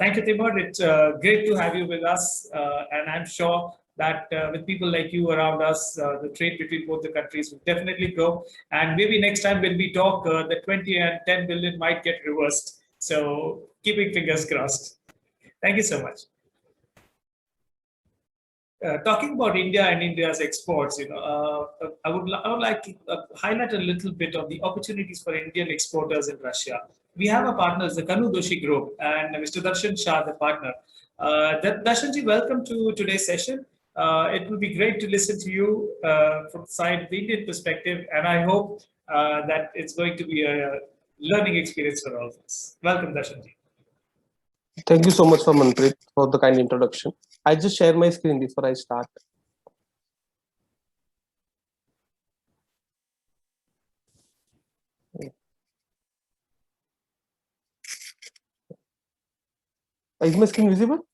Thank you, Timur. It's great to have you with us. And I'm sure that with people like you around us, the trade between both the countries will definitely grow. And maybe next time when we talk, the 20 and 10 billion might get reversed. So keeping fingers crossed. Thank you so much. Talking about India and India's exports, I would like to highlight a little bit of the opportunities for Indian exporters in Russia. We have a partner, the Kanu Doshi Group, and Mr. Darshan Shah, the partner. Darshanji, welcome to today's session. It will be great to listen to you from the side of the Indian perspective, and I hope that it's going to be a learning experience for all of us. Welcome, Darshanji. Thank you so much, Manpreet, for the kind introduction. I just share my screen before I start. Is my screen visible?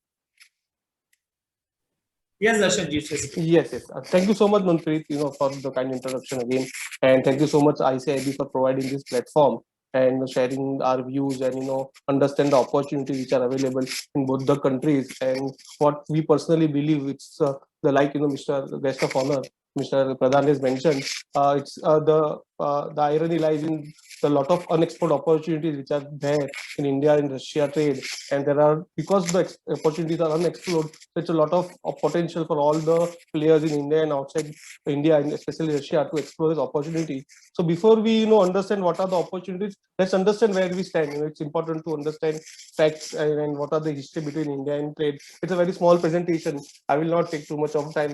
Yes, Darshanji. Yes. Thank you so much, Manpreet, for the kind introduction again, and thank you so much, ICIB, for providing this platform and sharing our views and understand the opportunities which are available in both the countries. And what we personally believe, it's Mr. Guest of Honor, Mr. Pradhan has mentioned, it's the irony lies in the lot of unexplored opportunities which are there in India and Russia trade, and there are, because the opportunities are unexplored, such a lot of potential for all the players in India and outside India, and especially Russia, to explore this opportunity. So before we understand what are the opportunities, let's understand where we stand. It's important to understand facts and what are the history between India and trade. It's a very small presentation. I will not take too much of time.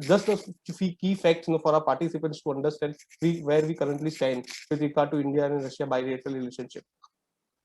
Just a few key facts for our participants to understand where we currently stand with regard to India and Russia bilateral relationship.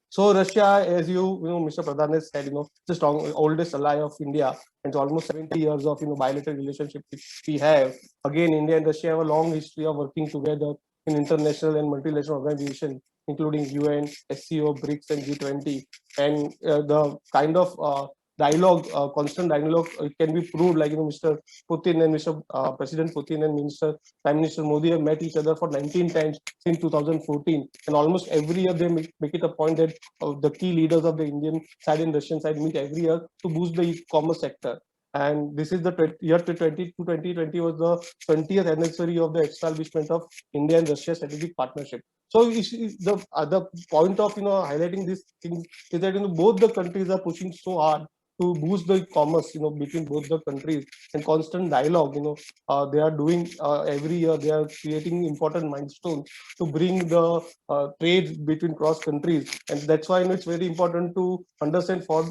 So Russia, as Mr. Pradhan has said, the strong oldest ally of India, and it's almost 70 years of bilateral relationship which we have. Again, India and Russia have a long history of working together in international and multilateral organizations, including UN, SCO, BRICS, and G20. And the kind of dialogue, constant dialogue, can be proved, like Mr. Putin and Mr. President Putin and Prime Minister Modi have met each other for 19 times since 2014, and almost every year they make it a point that the key leaders of the Indian side and Russian side meet every year to boost the e-commerce sector. And this is the year 2020 was the 20th anniversary of the establishment of India and Russia strategic partnership. So the point of highlighting these things is that both the countries are pushing so hard to boost the commerce between both the countries, and constant dialogue they are doing every year. They are creating important milestones to bring the trade between cross countries, and that's why it's very important to understand for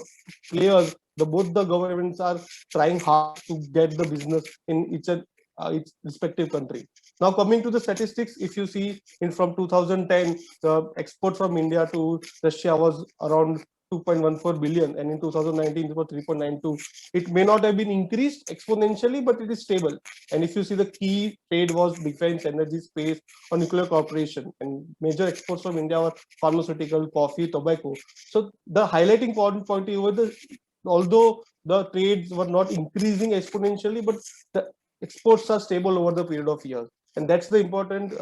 players. Both the governments are trying hard to get the business in its respective country. Now coming to the statistics, if you see from 2010, the export from India to Russia was around 2.14 billion, and in 2019 it was 3.92. It may not have been increased exponentially, but it is stable. And if you see, the key trade was defense, energy, space, or nuclear cooperation, and major exports from India were pharmaceutical, coffee, tobacco. So the highlighting point over although the trades were not increasing exponentially, but the exports are stable over the period of years, and that's the important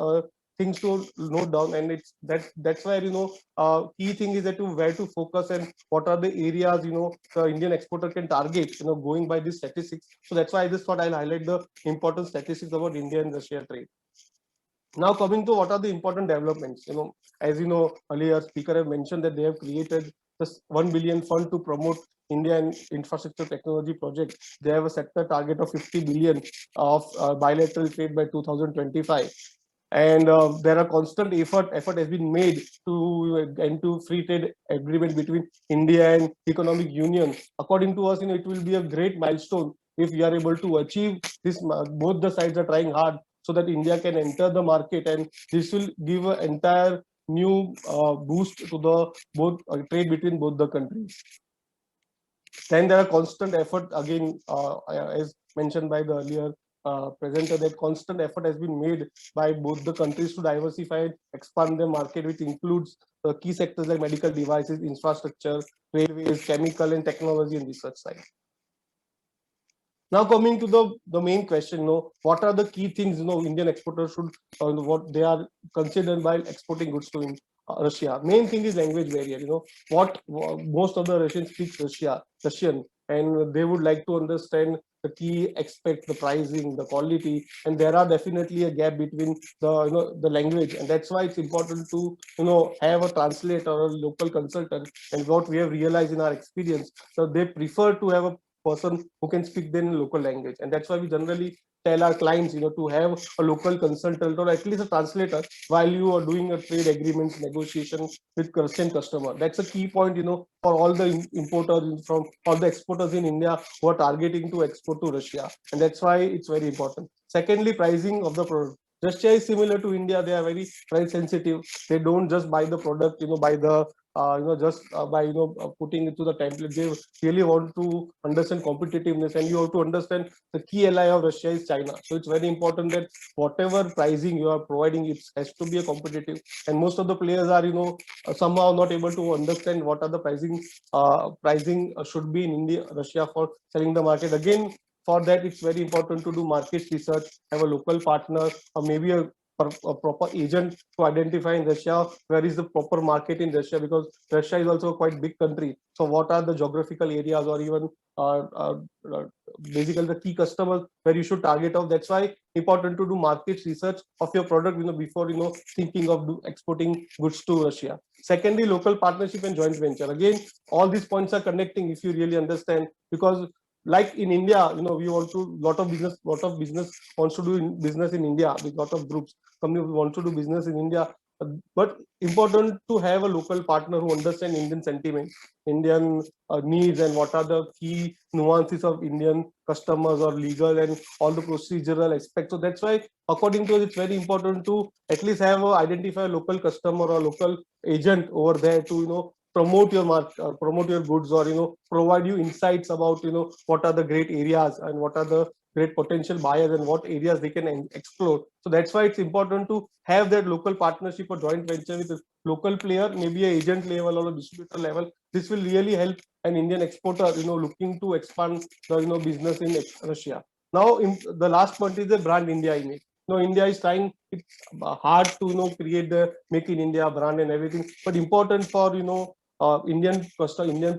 things to note down. And that's where key thing is that where to focus and what are the areas the Indian exporter can target going by these statistics. So that's why I just thought I'll highlight the important statistics about India and Russia trade. Now coming to what are the important developments, as earlier speaker have mentioned that they have created this 1 billion fund to promote Indian infrastructure technology project. They have a sector target of 50 billion of bilateral trade by 2025. And there are constant effort has been made to into free trade agreement between India and Economic Union. According to us, it will be a great milestone if we are able to achieve this. Both the sides are trying hard so that India can enter the market, and this will give an entire new boost to the both trade between both the countries. Then there are constant effort again, as mentioned by the earlier presenter, that constant effort has been made by both the countries to diversify and expand their market, which includes key sectors like medical devices, infrastructure, railways, chemical and technology and research side. Now coming to the main question, what are the key things Indian exporters should what they are considered while exporting goods to Russia? Main thing is language barrier. What most of the Russians speak Russian, and they would like to understand the key aspect, the pricing, the quality, and there are definitely a gap between the language, and that's why it's important to have a translator or a local consultant. And what we have realized in our experience, so they prefer to have a person who can speak their local language, and that's why we generally tell our clients to have a local consultant or at least a translator while you are doing a trade agreements negotiation with Russian customer. That's a key point for all the importers from all the exporters in India who are targeting to export to Russia, and that's why it's very important. Secondly, pricing of the product. Russia is similar to India. They are very price sensitive. They don't just buy the product by the just by putting it to the template. They really want to understand competitiveness, and you have to understand the key ally of Russia is China. So it's very important that whatever pricing you are providing, it has to be a competitive. And most of the players are somehow not able to understand what are the pricing should be in India, Russia for selling the market. Again, for that, it's very important to do market research, have a local partner, or maybe a proper agent to identify in Russia where is the proper market in Russia, because Russia is also a quite big country. So what are the geographical areas, or even basically the key customers where you should target of? That's why important to do market research of your product before thinking of exporting goods to Russia. Secondly, local partnership and joint venture. Again, all these points are connecting if you really understand, because like in India, we want to lot of business wants to do business in India with lot of groups. Companies want to do business in India, but important to have a local partner who understands Indian sentiment, Indian needs, and what are the key nuances of Indian customers or legal and all the procedural aspects. So that's why, according to us, it's very important to at least have identify a local customer or local agent over there to promote your market, promote your goods, or provide you insights about what are the great areas and what are the great potential buyers and what areas they can explore. So that's why it's important to have that local partnership or joint venture with a local player, maybe an agent level or a distributor level. This will really help an Indian exporter looking to expand the business in Russia. Now, the last point is the brand India image. India is trying it's hard to create the Make in India brand and everything, but important for Indian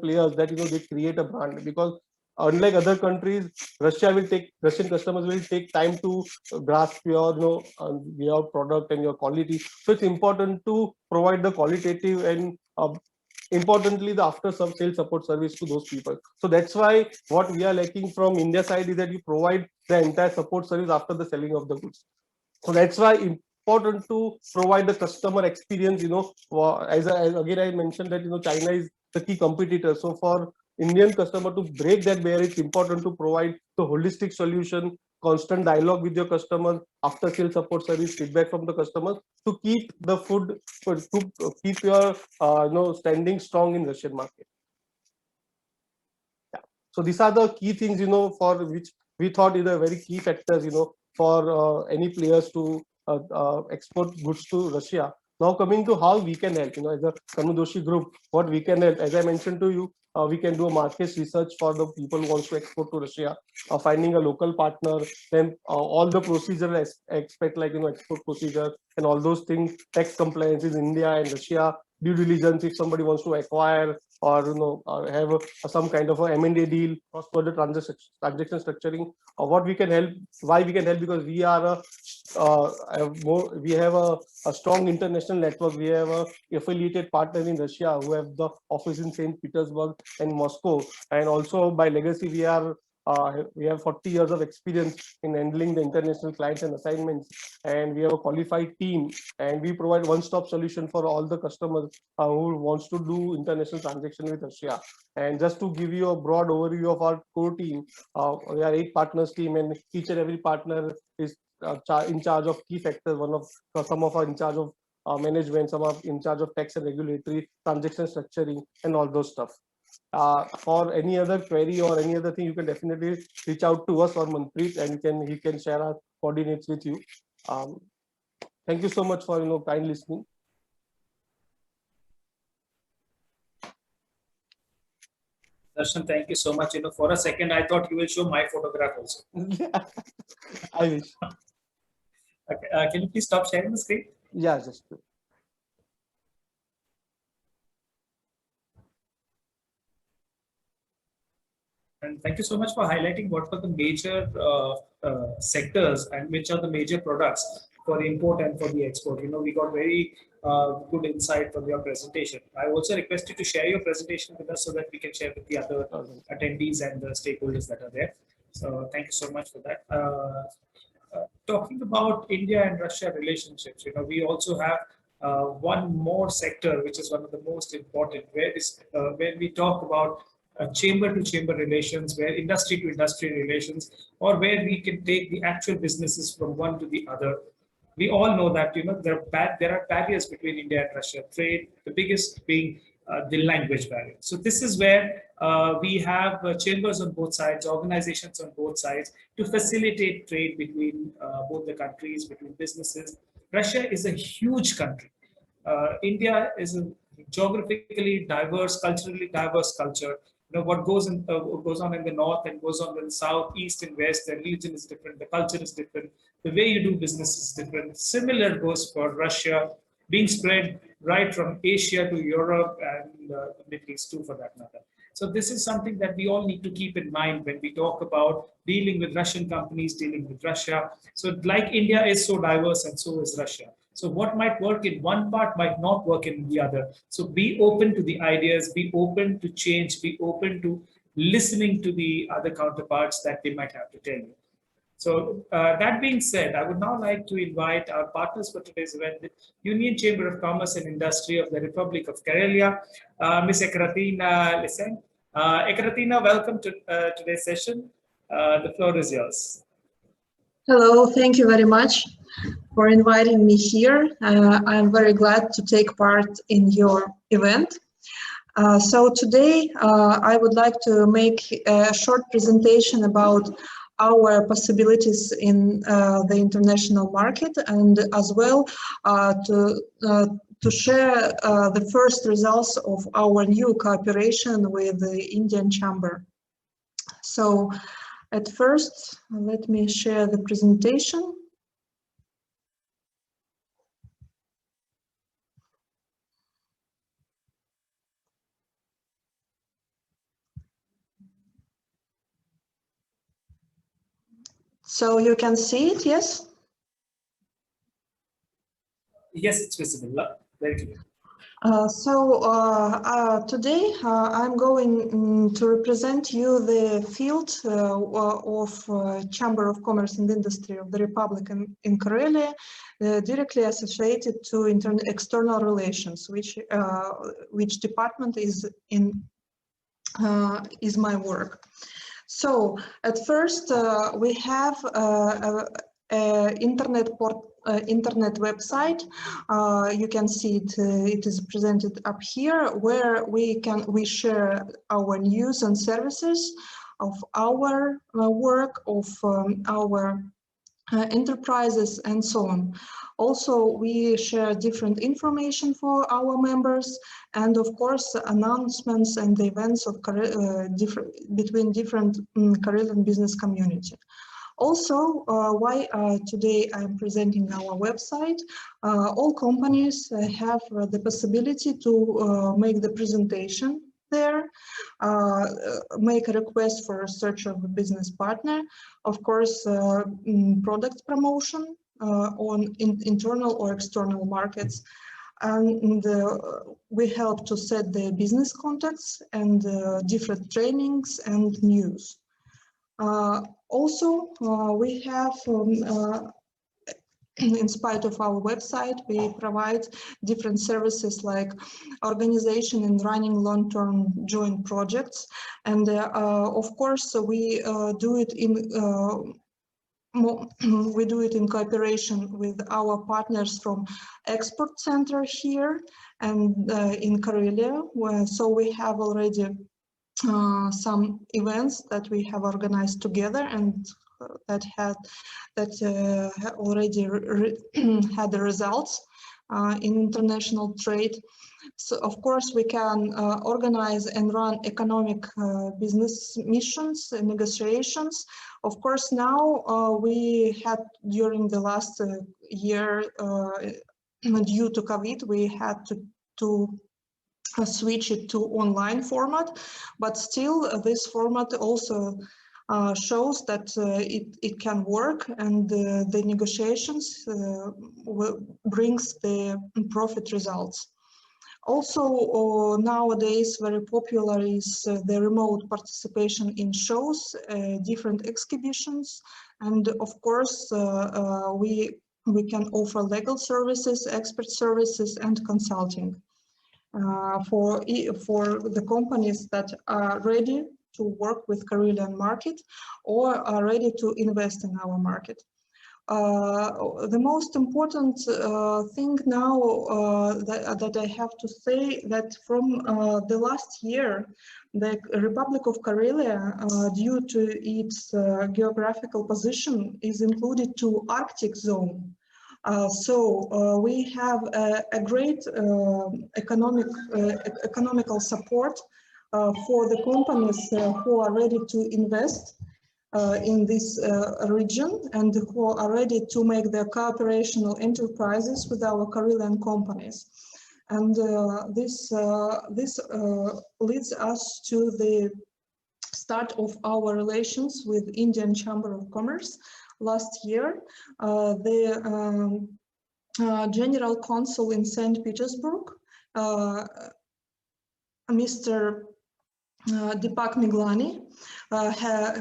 players that they create a brand, because unlike other countries, Russian customers will take time to grasp your product and your quality. So it's important to provide the qualitative and importantly the after sales support service to those people. So that's why what we are lacking from India side is that you provide the entire support service after the selling of the goods. So that's why important to provide the customer experience. As again I mentioned that China is the key competitor. So for Indian customer to break that barrier, it's important to provide the holistic solution, constant dialogue with your customers, after sales support service, feedback from the customers to keep the food, to keep your standing strong in Russian market. Yeah. So these are the key things for which we thought is a very key factors for any players to export goods to Russia. Now coming to how we can help, as a Kanudoshi group, what we can help, as I mentioned to you, we can do a market research for the people who want to export to Russia, finding a local partner, then all the procedure aspect like export procedure and all those things, tax compliance in India and Russia, due diligence if somebody wants to acquire or have some kind of a M&A deal, cross-border transaction structuring. What we can help, why we can help, because we are we have a strong international network. We have a affiliated partner in Russia who have the office in St. Petersburg and Moscow, and also by legacy we have 40 years of experience in handling the international clients and assignments, and we have a qualified team, and we provide one-stop solution for all the customers who wants to do international transaction with Russia. And just to give you a broad overview of our core team, we are 8 partners team, and each and every partner is in charge of key factors. Some of are in charge of management, some are in charge of tax and regulatory, transaction structuring, and all those stuff. For any other query or any other thing, you can definitely reach out to us or Manpreet, and he can share our coordinates with you. Thank you so much for kind listening. Darshan, thank you so much. For a second, I thought you will show my photograph also. I wish. Okay. Can you please stop sharing the screen? Yeah, just. And thank you so much for highlighting what were the major sectors and which are the major products for import and for the export. We got very good insight from your presentation. I also request you to share your presentation with us so that we can share with the other attendees and the stakeholders that are there. So thank you so much for that. Talking about India and Russia relationships, we also have one more sector which is one of the most important, where we talk about chamber-to-chamber relations, where industry-to-industry relations, or where we can take the actual businesses from one to the other. We all know that there are barriers between India and Russia. Trade, the biggest being the language barrier. So this is where we have chambers on both sides, organizations on both sides to facilitate trade between both the countries, between businesses. Russia is a huge country. India is a geographically diverse, culturally diverse culture. What goes on in the north and goes on in the south, east and west, the religion is different, the culture is different, the way you do business is different. Similar goes for Russia, being spread right from Asia to Europe and the Middle East too, for that matter. So this is something that we all need to keep in mind when we talk about dealing with Russian companies, dealing with Russia. So like India is so diverse, and so is Russia. So what might work in one part might not work in the other. So be open to the ideas, be open to change, be open to listening to the other counterparts that they might have to tell you. So that being said, I would now like to invite our partners for today's event, the Union Chamber of Commerce and Industry of the Republic of Karelia, Ms. Ekaterina Lisen. Ekaterina, welcome to today's session. The floor is yours. Hello, thank you very much for inviting me here. I am very glad to take part in your event. So today I would like to make a short presentation about our possibilities in the international market, and as well to share the first results of our new cooperation with the Indian Chamber. So at first, let me share the presentation. So you can see it, yes? Yes, it's visible. Very clear. Today I'm going to represent you the field of Chamber of Commerce and Industry of the Republic in Karelia, directly associated to external relations, which department is my work. So at first we have internet website. You can see it. It is presented up here, where we share our news and services of our work, of our enterprises, and so on. Also, we share different information for our members, and of course, announcements and events of between different Karelian business community. Also, why today I'm presenting our website, all companies have the possibility to make the presentation there, make a request for a search of a business partner, of course, product promotion on internal or external markets. And we help to set the business contacts and different trainings and news. Also, we have, in spite of our website, we provide different services like organization and running long-term joint projects. And of course, we do it in cooperation with our partners from Export Center here and in Karelia. So we have already some events that we have organized together and that already had the results in international trade. So of course we can organize and run economic business missions and negotiations. Of course, now we had during the last year, due to COVID, we had to switch it to online format, but still this format also shows that it can work, and the negotiations brings the profit results. Also, nowadays very popular is the remote participation in shows, different exhibitions, and of course we can offer legal services, expert services, and consulting. For the companies that are ready to work with Karelian market or are ready to invest in our market. The most important thing now that I have to say, that from the last year, the Republic of Karelia, due to its geographical position, is included to Arctic zone. So we have a great economical support for the companies who are ready to invest in this region and who are ready to make their cooperational enterprises with our Karelian companies. And this leads us to the start of our relations with Indian Chamber of Commerce. Last year, the General Consul in St. Petersburg, Mr. Deepak Miglani,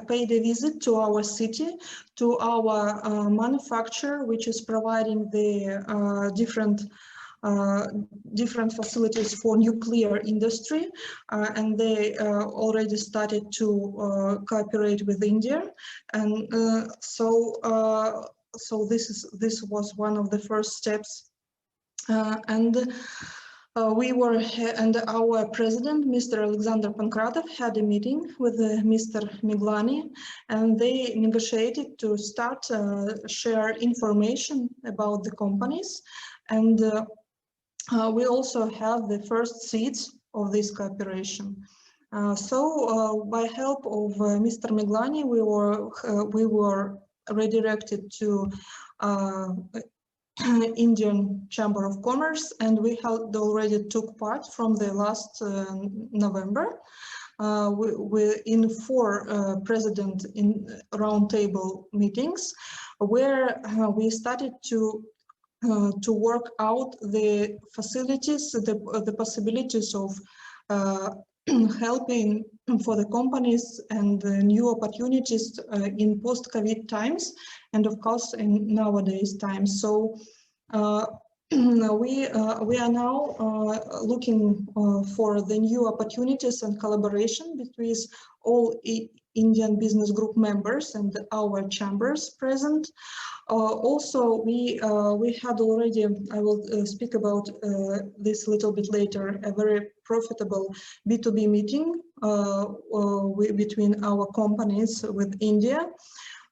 paid a visit to our city, to our manufacturer, which is providing the different facilities for nuclear industry, and they already started to cooperate with India, and so this was one of the first steps, and our president, Mr. Alexander Pankratov, had a meeting with Mr. Miglani, and they negotiated to start share information about the companies, and we also have the first seeds of this cooperation. So by help of Mr. Miglani, we were redirected to Indian Chamber of Commerce, and we had already took part from the last November. in 4 president in roundtable meetings, where we started to work out the facilities, the possibilities of helping for the companies and new opportunities in post-COVID times, and of course in nowadays times. So we are now looking for the new opportunities and collaboration between all Indian business group members and our chambers present. Also, we had already, I will speak about this a little bit later, a very profitable B2B meeting between our companies with India.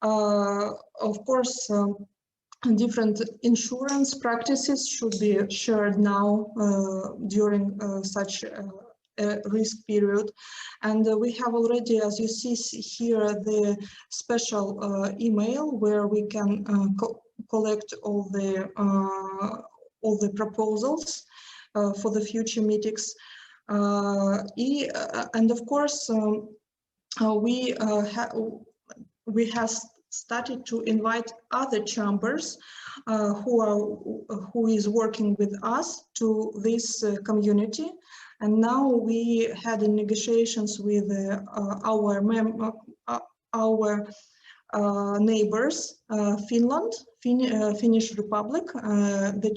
Of course, different insurance practices should be shared now during such a risk period, and we have already, as you see here, the special email where we can collect all the proposals for the future meetings, and of course we have started to invite other chambers who is working with us to this community. And now we had negotiations with our neighbors, Finland, Finnish Republic, the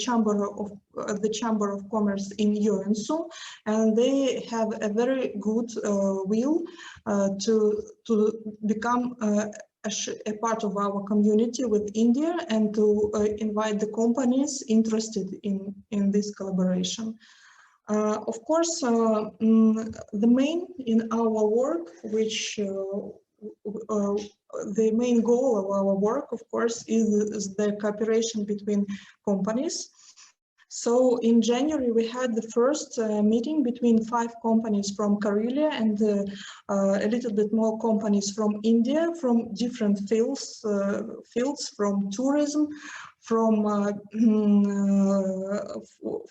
Chamber of Commerce in Joensuu, and they have a very good will to become a part of our community with India and to invite the companies interested in this collaboration. Of course, the main in our work, which the main goal of our work, of course, is the cooperation between companies. So in January, we had the first meeting between 5 companies from Karelia and a little bit more companies from India, from different fields, from tourism, from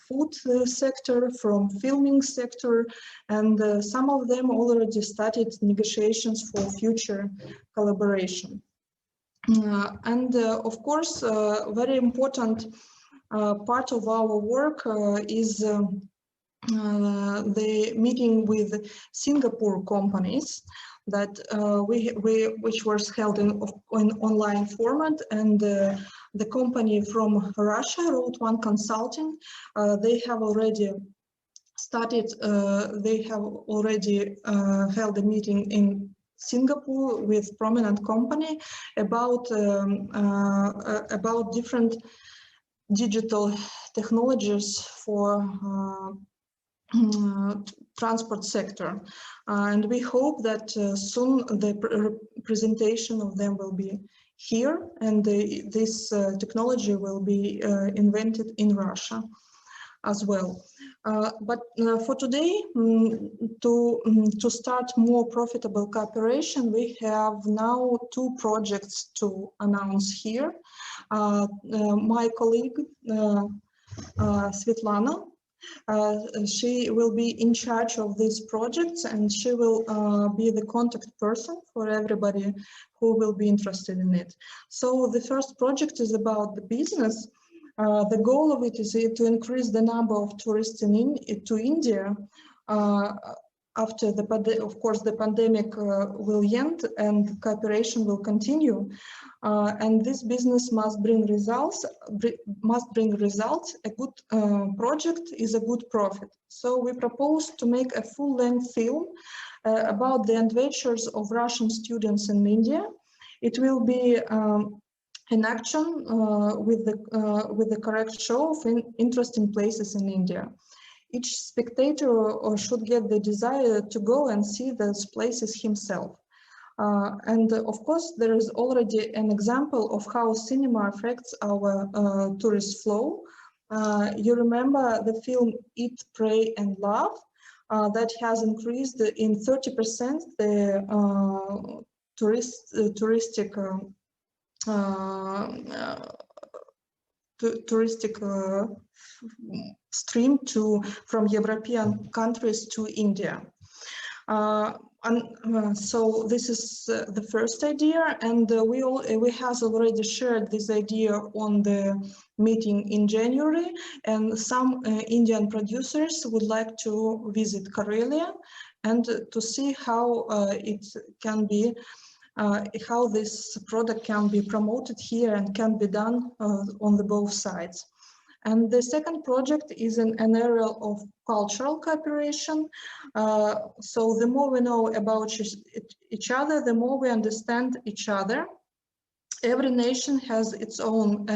food sector, from filming sector, and some of them already started negotiations for future collaboration. And of course, very important part of our work is the meeting with Singapore companies that which was held in online format, and the company from Russia, G2R Consulting, they have already started. They have already held a meeting in Singapore with prominent company about different digital technologies for transport sector, and we hope that soon the presentation of them will be here, and this technology will be invented in Russia as well. But for today, to start more profitable cooperation, we have now 2 projects to announce here. My colleague Svetlana, she will be in charge of these projects, and she will be the contact person for everybody who will be interested in it. So the first project is about the business. The goal of it is to increase the number of tourists to India after of course the pandemic will end and cooperation will continue, and this business must bring results. A good project is a good profit. So we propose to make a full-length film about the adventures of Russian students in India. It will be an action with the correct show of interesting places in India. Each spectator should get the desire to go and see those places himself. And of course, there is already an example of how cinema affects our tourist flow. You remember the film Eat, Pray and Love that has increased in 30% the touristic stream from European countries to India. So this is the first idea, and we have already shared this idea on the meeting in January, and some Indian producers would like to visit Karelia and to see how it can be, how this product can be promoted here and can be done on the both sides. And the second project is an area of cultural cooperation. So the more we know about each other, the more we understand each other. Every nation has its own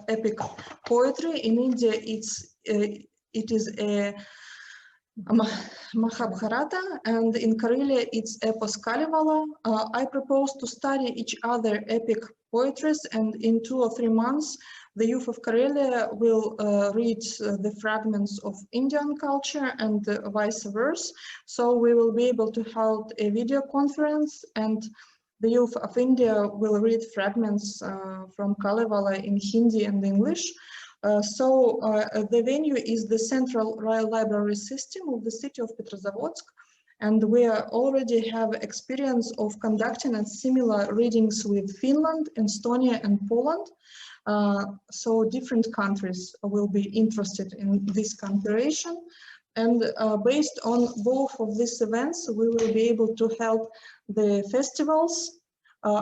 epic poetry. In India, it is a Mahabharata, and in Karelia, it's Epos Kalevala. I propose to study each other epic poetries, and in 2 or 3 months, the youth of Karelia will read the fragments of Indian culture and vice versa. So we will be able to hold a video conference, and the youth of India will read fragments from Kalevala in Hindi and English. The venue is the Central Rail Library System of the city of Petrozavodsk, and we already have experience of conducting similar readings with Finland, Estonia, and Poland. So different countries will be interested in this cooperation. And based on both of these events, we will be able to help the festivals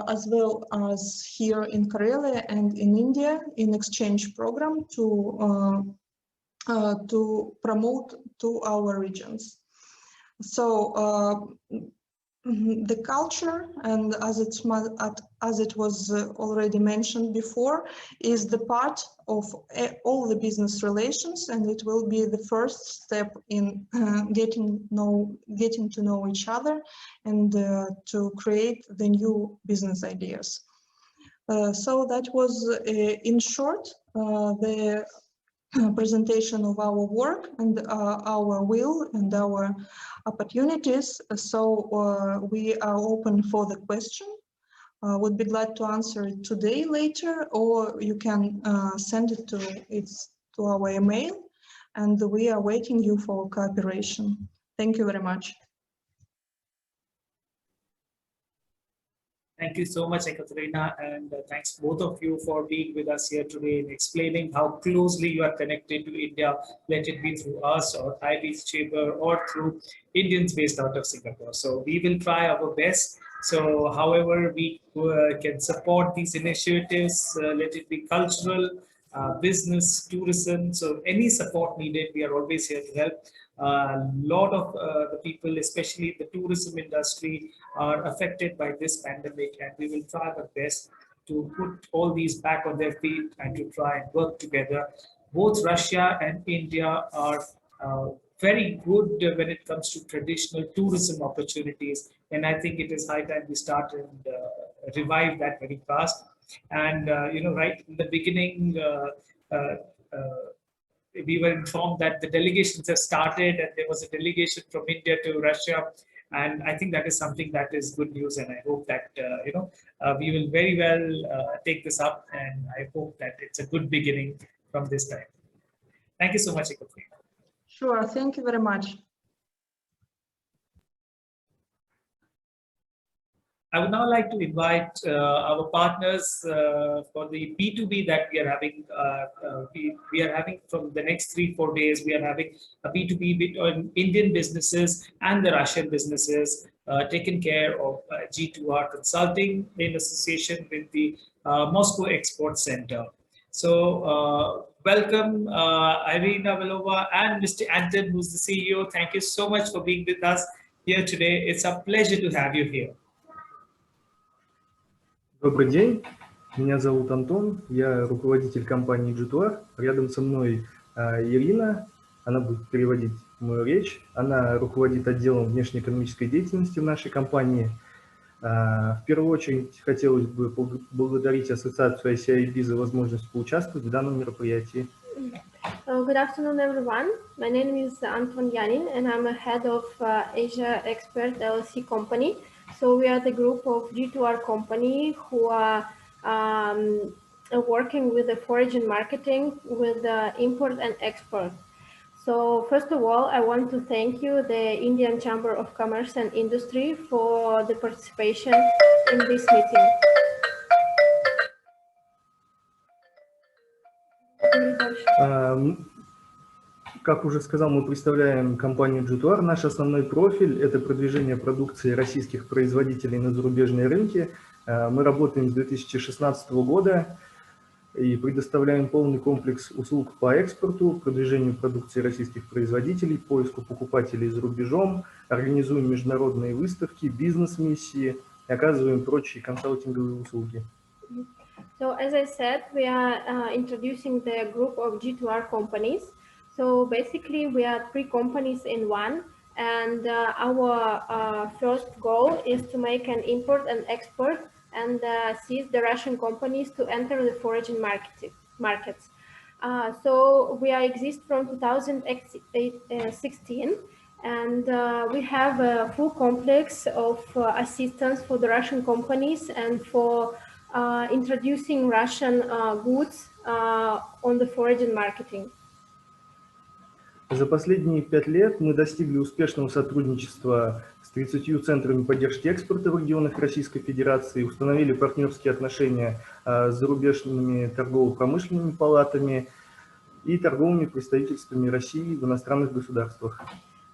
as well as here in Karelia and in India in exchange program to promote to our regions. So the culture, and as it was already mentioned before, is the part of all the business relations, and it will be the first step in getting to know each other and to create the new business ideas. So that was in short the presentation of our work and our will and our opportunities. So we are open for the question. Would be glad to answer it today, later, or you can send it to our email, and we are waiting you for cooperation. Thank you very much. Thank you so much, Ekaterina, and thanks both of you for being with us here today and explaining how closely you are connected to India, let it be through us or IB's chamber or through Indians based out of Singapore. So we will try our best. So however we can support these initiatives, let it be cultural, business, tourism, so any support needed, we are always here to help. A lot of the people, especially the tourism industry, are affected by this pandemic, and we will try our best to put all these back on their feet and to try and work together. Both Russia and India are very good when it comes to traditional tourism opportunities, and I think it is high time we start and revive that very fast. And right in the beginning, we were informed that the delegations have started, and there was a delegation from India to Russia, and I think that is something that is good news, and I hope that we will very well take this up, and I hope that it's a good beginning from this time. Thank you so much, Ekaterina. Sure, thank you very much. I would now like to invite our partners for the B2B that we are having. We are having from the next 3-4 days, we are having a B2B on Indian businesses and the Russian businesses taken care of G2R Consulting in association with the Moscow Export Center. So welcome Irina Velova and Mr. Anton, who's the CEO. Thank you so much for being with us here today. It's a pleasure to have you here. Добрый день, меня зовут Антон, я руководитель компании G2R. Рядом со мной Ирина, она будет переводить мою речь. Она руководит отделом внешнеэкономической деятельности в нашей компании. В первую очередь хотелось бы поблагодарить ассоциацию ICIB за возможность поучаствовать в данном мероприятии. Good afternoon, everyone. My name is Anton Yanin, and I'm a head of Asia Expert LLC company. So we are the group of G2R company who are working with the foreign marketing with the import and export. So first of all, I want to thank you, the Indian Chamber of Commerce and Industry, for the participation in this meeting. Как уже сказал, мы представляем компанию G2R. Наш основной профиль – это продвижение продукции российских производителей на зарубежные рынки. Мы работаем с 2016 года и предоставляем полный комплекс услуг по экспорту, продвижению продукции российских производителей, поиску покупателей за рубежом, организуем международные выставки, бизнес-миссии и оказываем прочие консалтинговые услуги. So as I said, we are introducing the group of G2R companies. So basically, we are 3 companies in one, and our first goal is to make an import and export and seize the Russian companies to enter the foreign markets. So we exist from 2016, and we have a full complex of assistance for the Russian companies and for introducing Russian goods on the foreign marketing. За последние 5 лет мы достигли успешного сотрудничества с 30 центрами поддержки экспорта в регионах Российской Федерации, установили партнерские отношения с зарубежными торгово-промышленными палатами и торговыми представительствами России в иностранных государствах.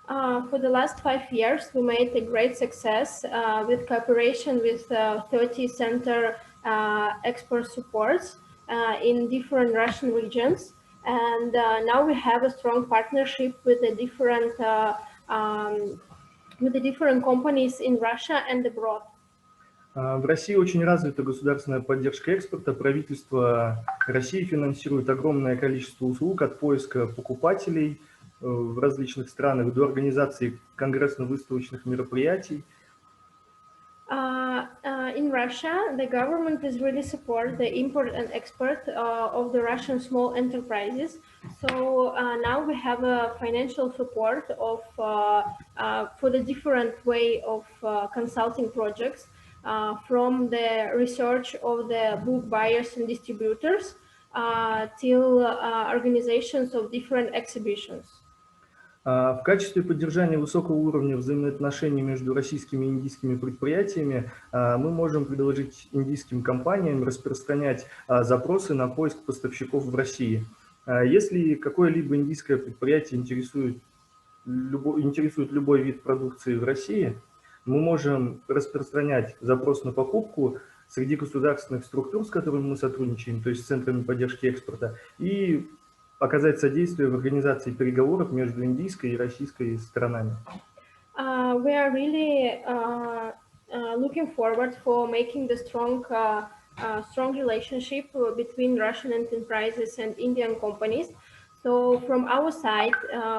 For the last 5 years, we made a great success with cooperation with 30 center export supports in different Russian regions. And now we have a strong partnership with the different companies in Russia and abroad. В России очень развита государственная поддержка экспорта. Правительство России финансирует огромное количество услуг от поиска покупателей в различных странах до организации конгрессно-выставочных мероприятий. In Russia, the government is really support the import and export of the Russian small enterprises. So now we have a financial support of for the different way of consulting projects, from the research of the book buyers and distributors till organizations of different exhibitions. В качестве поддержания высокого уровня взаимоотношений между российскими и индийскими предприятиями мы можем предложить индийским компаниям распространять запросы на поиск поставщиков в России. Если какое-либо индийское предприятие интересует любой вид продукции в России, мы можем распространять запрос на покупку среди государственных структур, с которыми мы сотрудничаем, то есть с центрами поддержки экспорта, и оказать содействие в организации переговоров между индийской и российской сторонами. We are really looking forward for making the strong relationship between Russian enterprises and Indian companies. So from our side,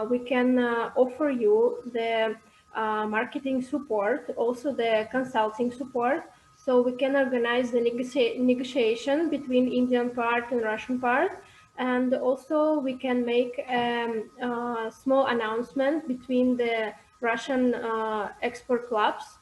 we can offer you the marketing support, also the consulting support. So we can organize the negotiation between Indian part and Russian part. And also we can make a small announcement between the Russian export clubs.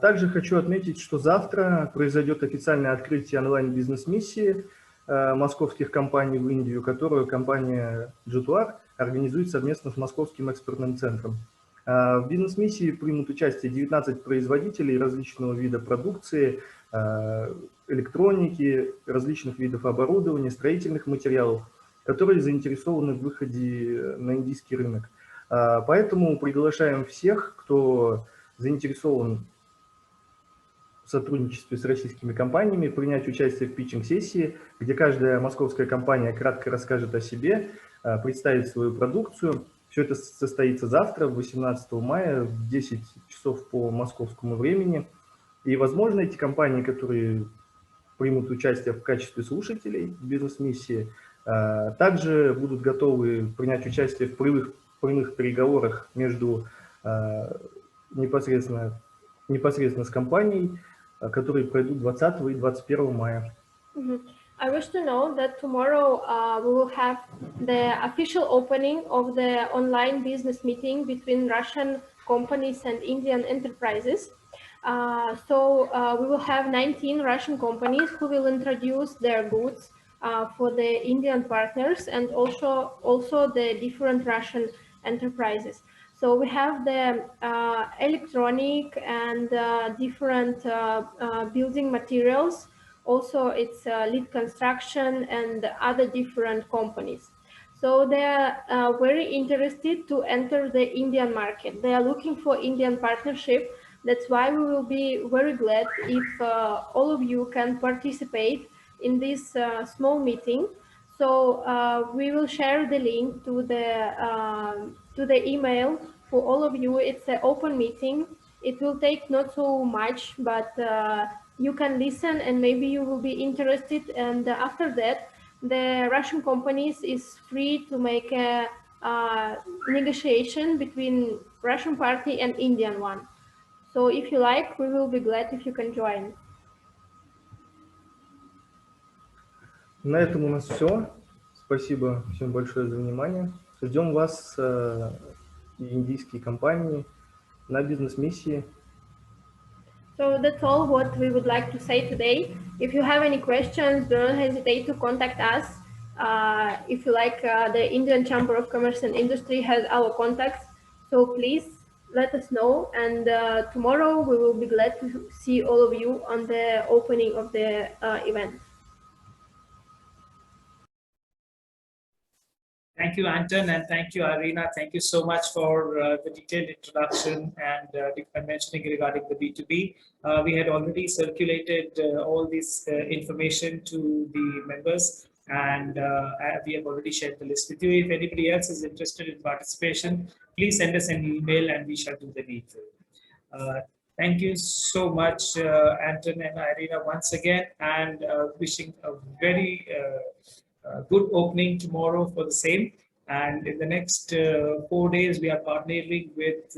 Также хочу отметить, что завтра произойдет официальное открытие онлайн-бизнес-миссии московских компаний в Индию, которую компания G2R организует совместно с Московским экспортным центром. В бизнес-миссии примут участие 19 производителей различного вида продукции, электроники, различных видов оборудования, строительных материалов, которые заинтересованы в выходе на индийский рынок. Поэтому приглашаем всех, кто заинтересован в сотрудничестве с российскими компаниями, принять участие в питчинг-сессии, где каждая московская компания кратко расскажет о себе, представит свою продукцию. Все это состоится завтра, 18 мая, в 10 часов по московскому времени. И, возможно, эти компании, которые примут участие в качестве слушателей бизнес-миссии, также будут готовы принять участие в прямых переговорах между непосредственно с компанией, которые пройдут 20 и 21 мая. I wish to know that tomorrow we will have the official opening of the online business meeting between Russian companies and Indian enterprises. So we will have 19 Russian companies who will introduce their goods for the Indian partners and also the different Russian enterprises. So we have the electronic and different building materials. Also, it's lead construction and other different companies. So they are very interested to enter the Indian market. They are looking for Indian partnership. That's why we will be very glad if all of you can participate in this small meeting. So we will share the link to the email for all of you. It's an open meeting. It will take not so much, but you can listen and maybe you will be interested. And after that, the Russian companies is free to make a negotiation between Russian party and Indian one. So if you like, we will be glad if you can join. На этом у нас все. Спасибо всем большое за внимание. Ждем вас и индийские компании на бизнес-миссии. So that's all what we would like to say today. If you have any questions, don't hesitate to contact us. If you like, the Indian Chamber of Commerce and Industry has our contacts. So please let us know. And tomorrow we will be glad to see all of you on the opening of the event. Thank you, Anton, and thank you, Irina. Thank you so much for the detailed introduction and mentioning regarding the B2B. We had already circulated all this information to the members, and we have already shared the list with you. If anybody else is interested in participation, please send us an email and we shall do the needful. Thank you so much, Anton and Irina, once again, and wishing a very good opening tomorrow for the same. And in the next 4 days, we are partnering with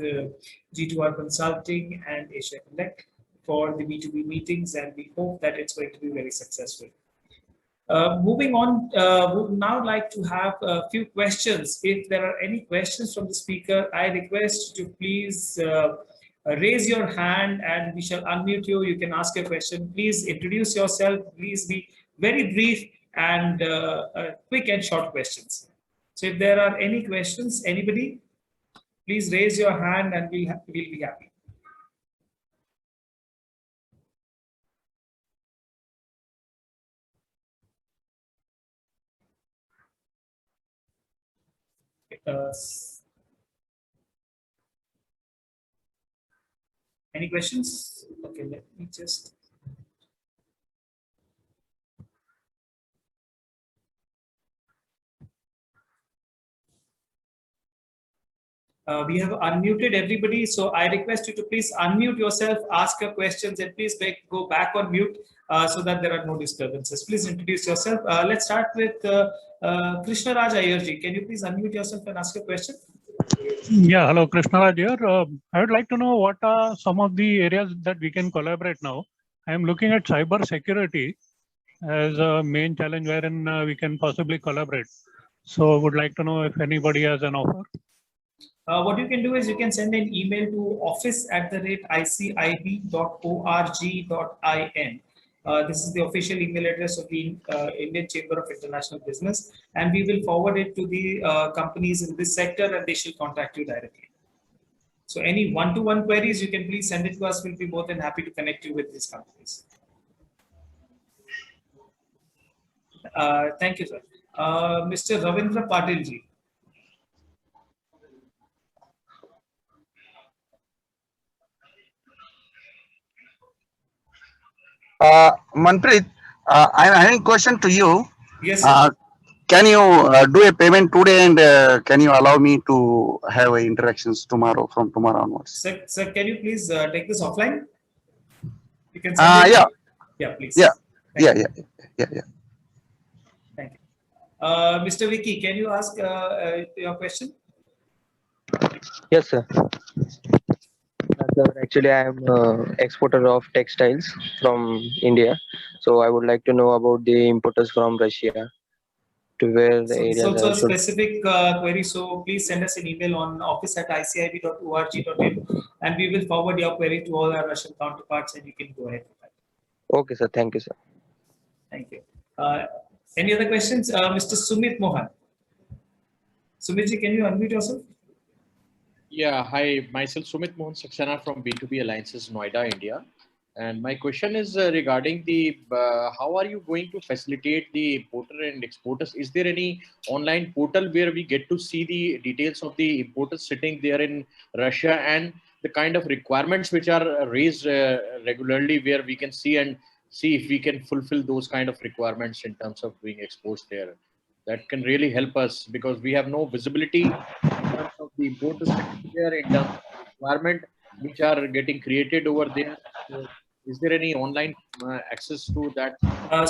G2R Consulting and Asia Connect for the B2B meetings, and we hope that it's going to be very successful. Moving on, would now like to have a few questions. If there are any questions from the speaker, I request you to please raise your hand and we shall unmute you. You can ask your question. Please introduce yourself. Please be very brief and quick and short questions. So if there are any questions, anybody, please raise your hand and we'll be happy. Any questions? Okay, let me just. We have unmuted everybody, so I request you to please unmute yourself, ask your questions, and please go back on mute so that there are no disturbances. Please introduce yourself. Let's start with Krishna Raj Ayerji. Can you please unmute yourself and ask your question? Yeah, hello, Krishna Raj here. I would like to know what are some of the areas that we can collaborate now. I am looking at cyber security as a main challenge wherein we can possibly collaborate. So I would like to know if anybody has an offer. What you can do is you can send an email to office@icib.org.in. This is the official email address of the Indian Chamber of International Business, and we will forward it to the companies in this sector and they shall contact you directly. So any one-to-one queries, you can please send it to us. We'll be more than happy to connect you with these companies. Thank you, sir. Mr. Ravindra Patilji. Manpreet, I'm having a question to you. Yes, sir. Can you do a payment today and can you allow me to have interactions tomorrow, from tomorrow onwards? Sir, can you please take this offline? You can yeah. Yeah, please. Yeah. Thank Yeah. Thank you. Mr. Vicky, can you ask your question? Yes, sir. Actually, I am exporter of textiles from India. So I would like to know about the importers from Russia, to where the areas So specific query. So please send us an email on office@icib.org.in and we will forward your query to all our Russian counterparts and you can go ahead with that. Okay, sir. Thank you, sir. Thank you. Any other questions? Mr. Sumit Mohan. Sumitji, can you unmute yourself? Yeah, hi, myself Sumit Mohan Saxena from B2B Alliances, Noida, India. And my question is regarding the how are you going to facilitate the importer and exporters? Is there any online portal where we get to see the details of the importers sitting there in Russia and the kind of requirements which are raised regularly, where we can see if we can fulfill those kind of requirements in terms of doing exports there? That can really help us because we have no visibility in terms of the importers sitting there, in terms of the requirement which are getting created over there. So is there any online access to that?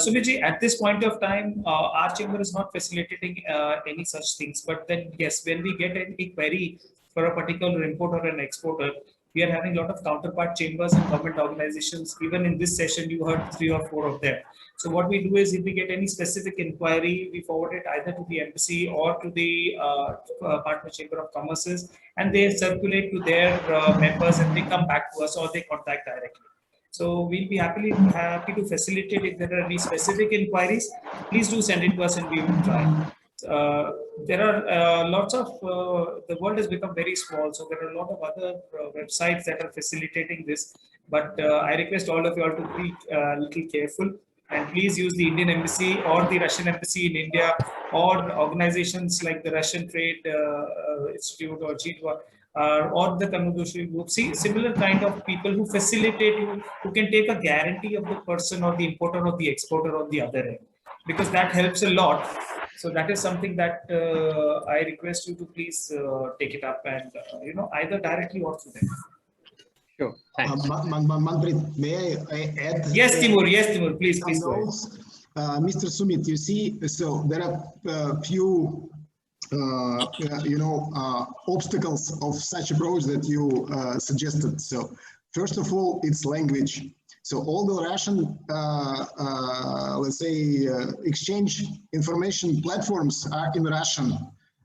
Sumiji, at this point of time, our chamber is not facilitating any such things. But then, yes, when we get any query for a particular importer and exporter, we are having a lot of counterpart chambers and government organizations. Even in this session, you heard 3 or 4 of them. So what we do is, if we get any specific inquiry, we forward it either to the embassy or to the partner chamber of commerces, and they circulate to their members, and they come back to us or they contact directly. So we'll be happy to facilitate if there are any specific inquiries. Please do send it to us and we will try. There are lots of, the world has become very small, so there are a lot of other websites that are facilitating this. But I request all of you all to be a little careful and please use the Indian Embassy or the Russian Embassy in India or organizations like the Russian Trade Institute or G2R. Or the conversation group, see similar kind of people who facilitate you, who can take a guarantee of the person or the importer or the exporter on the other end, because that helps a lot. So that is something that I request you to please take it up and either directly or through them. Sure, thanks. Manpreet, may I add? Yes, Timur. Yes, Timur. Please, please go ahead. Mr. Sumit, you see, so there are few obstacles of such approach that you suggested. So first of all, it's language. So all the Russian, let's say, exchange information platforms are in Russian.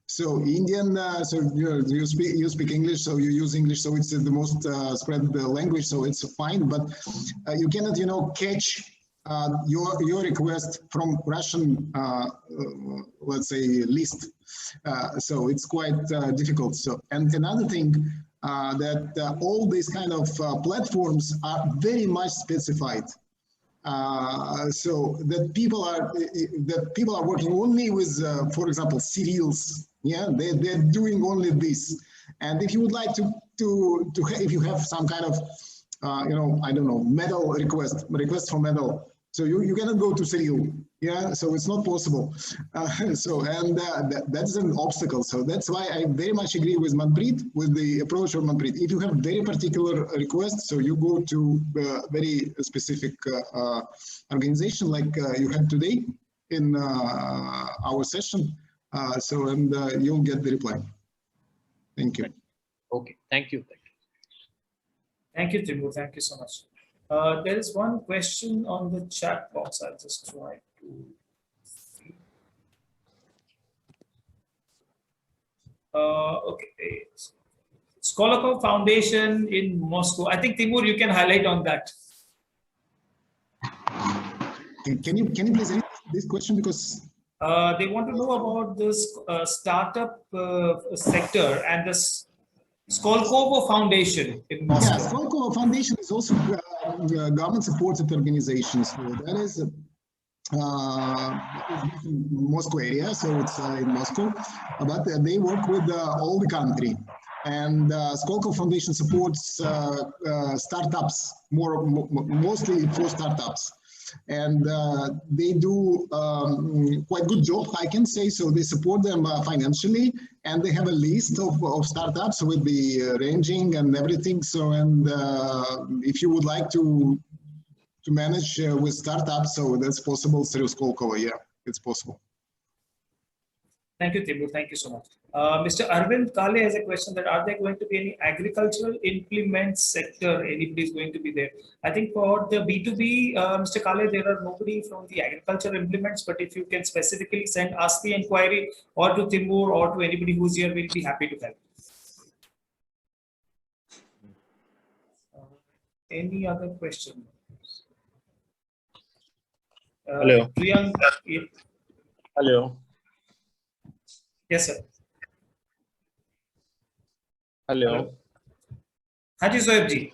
So Indian, so you speak English, so you use English, so it's the most spread language, so it's fine. But you cannot, catch your request from Russian, let's say, list. So it's quite difficult. So, and another thing that all these kind of platforms are very much specified. So that people are working only with, for example, serials. Yeah, they're doing only this. And if you would like to if you have some kind of I don't know, medal request for medal. So you cannot go to serial, yeah. So it's not possible. That's an obstacle. So that's why I very much agree with Manpreet, with the approach of Manpreet. If you have very particular requests, so you go to very specific organization like you had today in our session. You'll get the reply. Thank you. Okay, thank you. Thank you, Timur. Thank you so much. There is one question on the chat box. I'll just try to see. Okay. Skolokov Foundation in Moscow. I think, Timur, you can highlight on that. Can you please read this question, because they want to know about this startup sector and this Skolkovo Foundation in Moscow. Yeah, Skolkovo Foundation is also a government-supported organization. So that is in Moscow area, so it's in Moscow. But they work with all the country. And Skolkovo Foundation supports startups, mostly for startups. And they do quite good job, I can say. So they support them financially, and they have a list of startups with the ranging and everything. So, and if you would like to manage with startups, so that's possible through Skolkovo. Yeah, it's possible. Thank you, Timur. Thank you so much. Mr. Arvind Kale has a question that are there going to be any agricultural implements sector? Anybody is going to be there? I think for the B2B, Mr. Kale, there are nobody from the agricultural implements, but if you can specifically send us the inquiry or to Timur or to anybody who's here, we'll be happy to help. Any other question? Hello. Hello. Yes, sir. Hello. Haji Zoeb ji.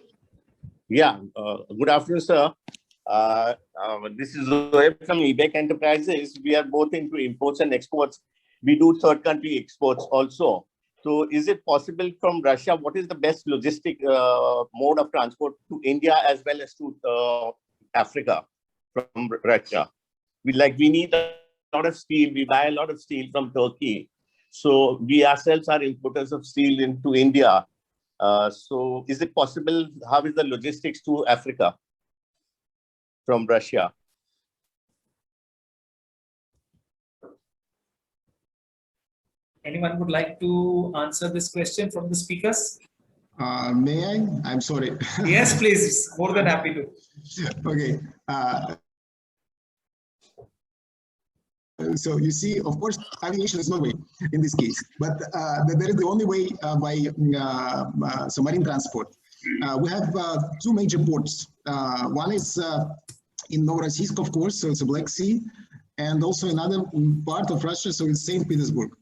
Yeah. Good afternoon, sir. This is Zoeb from eBay Enterprises. We are both into imports and exports. We do third country exports also. So is it possible from Russia, what is the best logistic mode of transport to India as well as to Africa from Russia? We need a lot of steel. We buy a lot of steel from Turkey. So we ourselves are importers of steel into India. So is it possible? How is the logistics to Africa from Russia? Anyone would like to answer this question from the speakers? May I? I'm sorry. Yes, please. More than happy to. Okay. So you see, of course, aviation is no way in this case, but there is the only way by submarine transport. We have two major ports. One is in Novorossiysk, of course, so it's a Black Sea, and also another part of Russia, so it's St. Petersburg.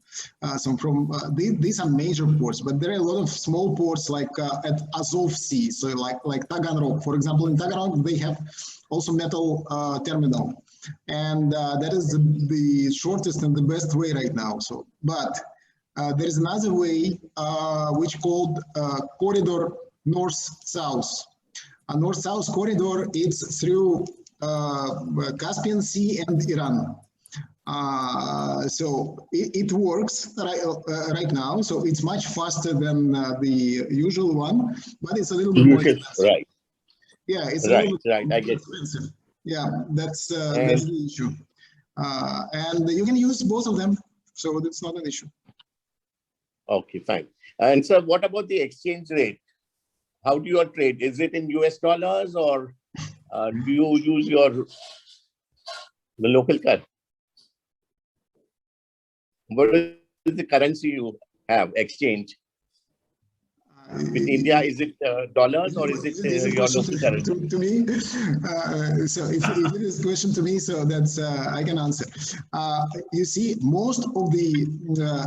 So from these are major ports, but there are a lot of small ports like at Azov Sea, so like Taganrog. For example, in Taganrog, they have also metal terminal. And that is the shortest and the best way right now. So, but there is another way which called corridor north-south. A north-south corridor, it's through Caspian Sea and Iran. So it works right now. So it's much faster than the usual one, but it's a little bit more expensive. Right. Yeah, it's right, a little bit right. I get expensive. It. Yeah, that's the issue. And you can use both of them, so that's not an issue. Okay, fine. And sir, what about the exchange rate? How do you trade? Is it in US dollars or do you use the local currency? What is the currency you have exchange? With India, is it dollars or is it your local currency? To me, so if it is a question to me, so that's I can answer. You see, most of the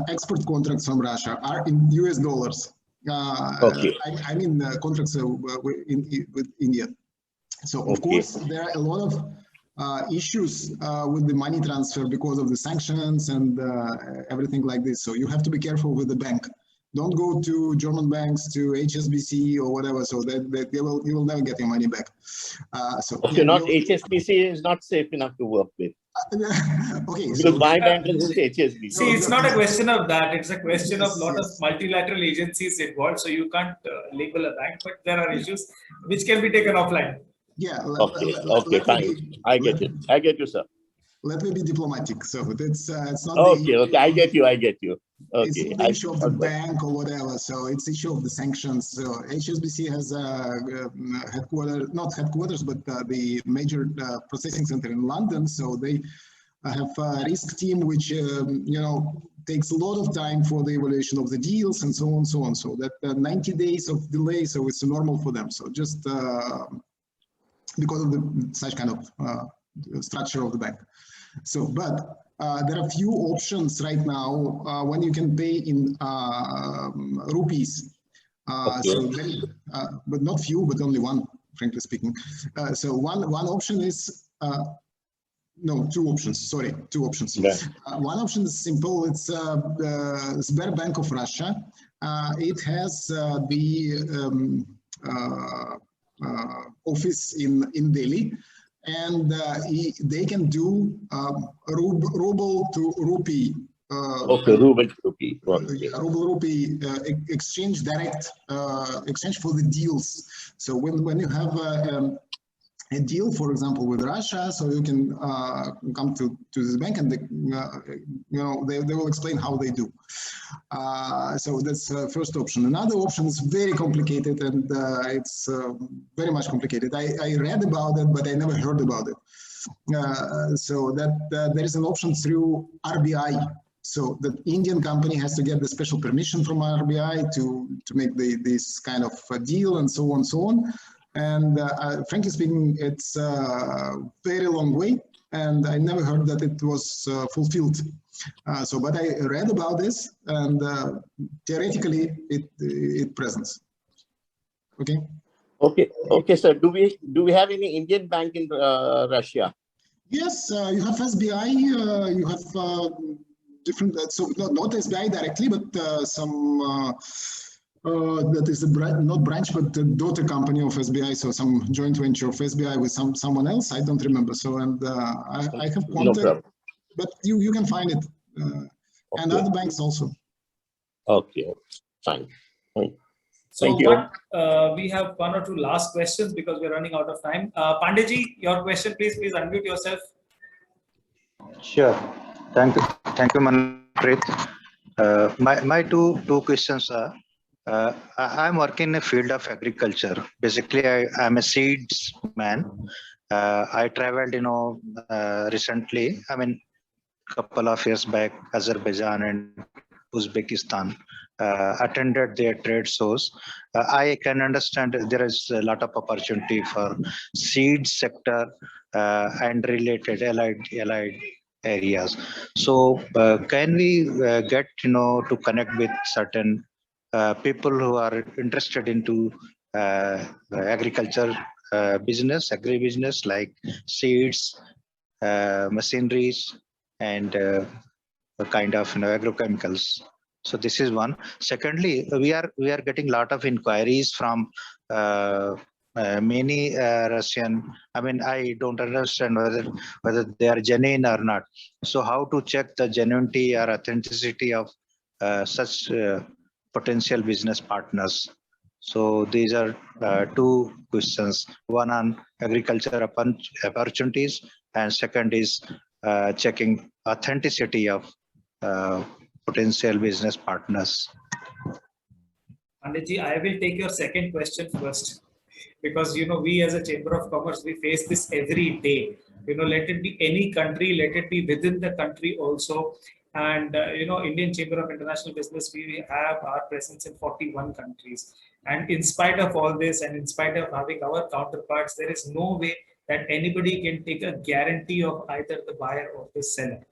export contracts from Russia are in US dollars. Okay. I mean contracts with India. So of course there are a lot of issues with the money transfer because of the sanctions and everything like this. So you have to be careful with the bank. Don't go to German banks, to HSBC or whatever, so that you will never get your money back. Okay, not HSBC is not safe enough to work with. Okay, because my bank is HSBC. See, it's not a question of that. It's a question of a lot of multilateral agencies involved. So you can't label a bank, but there are issues which can be taken offline. Yeah. Okay, fine. I get it. I get you, sir. Let me be diplomatic. So it's not. Okay, I get you. Okay. It's not the issue of the bank or whatever. So it's the issue of the sanctions. So HSBC has not headquarters, but the major processing center in London. So they have a risk team which takes a lot of time for the evaluation of the deals and so on and so on. So that 90 days of delay, so it's normal for them. So just because of such kind of structure of the bank. So, but there are few options right now when you can pay in rupees. So, but not few, but only one, frankly speaking. So one option is no, two options. Sorry, two options. Yeah. One option is simple. It's the Sberbank of Russia. It has the office in Delhi. And they can do ruble to rupee. Okay, ruble to rupee. Ruble rupee exchange, direct exchange for the deals. So when you have a deal, for example, with Russia, so you can come to this bank and they will explain how they do. So that's the first option. Another option is very complicated and it's very much complicated. I read about it, but I never heard about it. So that there is an option through RBI. So the Indian company has to get the special permission from RBI to make this kind of deal and so on and so on. And frankly speaking, it's a very long way. and I never heard that it was fulfilled. But I read about this, and theoretically it presents. Okay. Okay, sir. Do we have any Indian bank in Russia? Yes, you have SBI. You have different. So not SBI directly, but some. That is not branch, but the daughter company of SBI. So some joint venture of SBI with someone else. I don't remember. So I have contact, No, but you can find it, and other banks also. Okay, fine. So Thank you. we have one or two last questions because we're running out of time. Pandeyji, your question, please unmute yourself. Sure. Thank you, Manpreet. My two questions are, I'm working in the field of agriculture. Basically, I'm a seedsman. I traveled, recently, couple of years back, Azerbaijan and Uzbekistan, attended their trade shows. I can understand there is a lot of opportunity for seed sector and related allied areas. So can we get to connect with certain people who are interested into agriculture agribusiness like seeds, machineries, and kind of agrochemicals. So this is one. Secondly, we are getting a lot of inquiries from many Russian. I don't understand whether they are genuine or not. So how to check the genuinity or authenticity of such potential business partners? So these are two questions. One on agriculture opportunities, and second is checking authenticity of potential business partners. Panditji, I will take your second question first, because we as a Chamber of Commerce, we face this every day. Let it be any country, let it be within the country also. And Indian Chamber of International Business, we have our presence in 41 countries. And in spite of all this, and in spite of having our counterparts, there is no way that anybody can take a guarantee of either the buyer or the seller.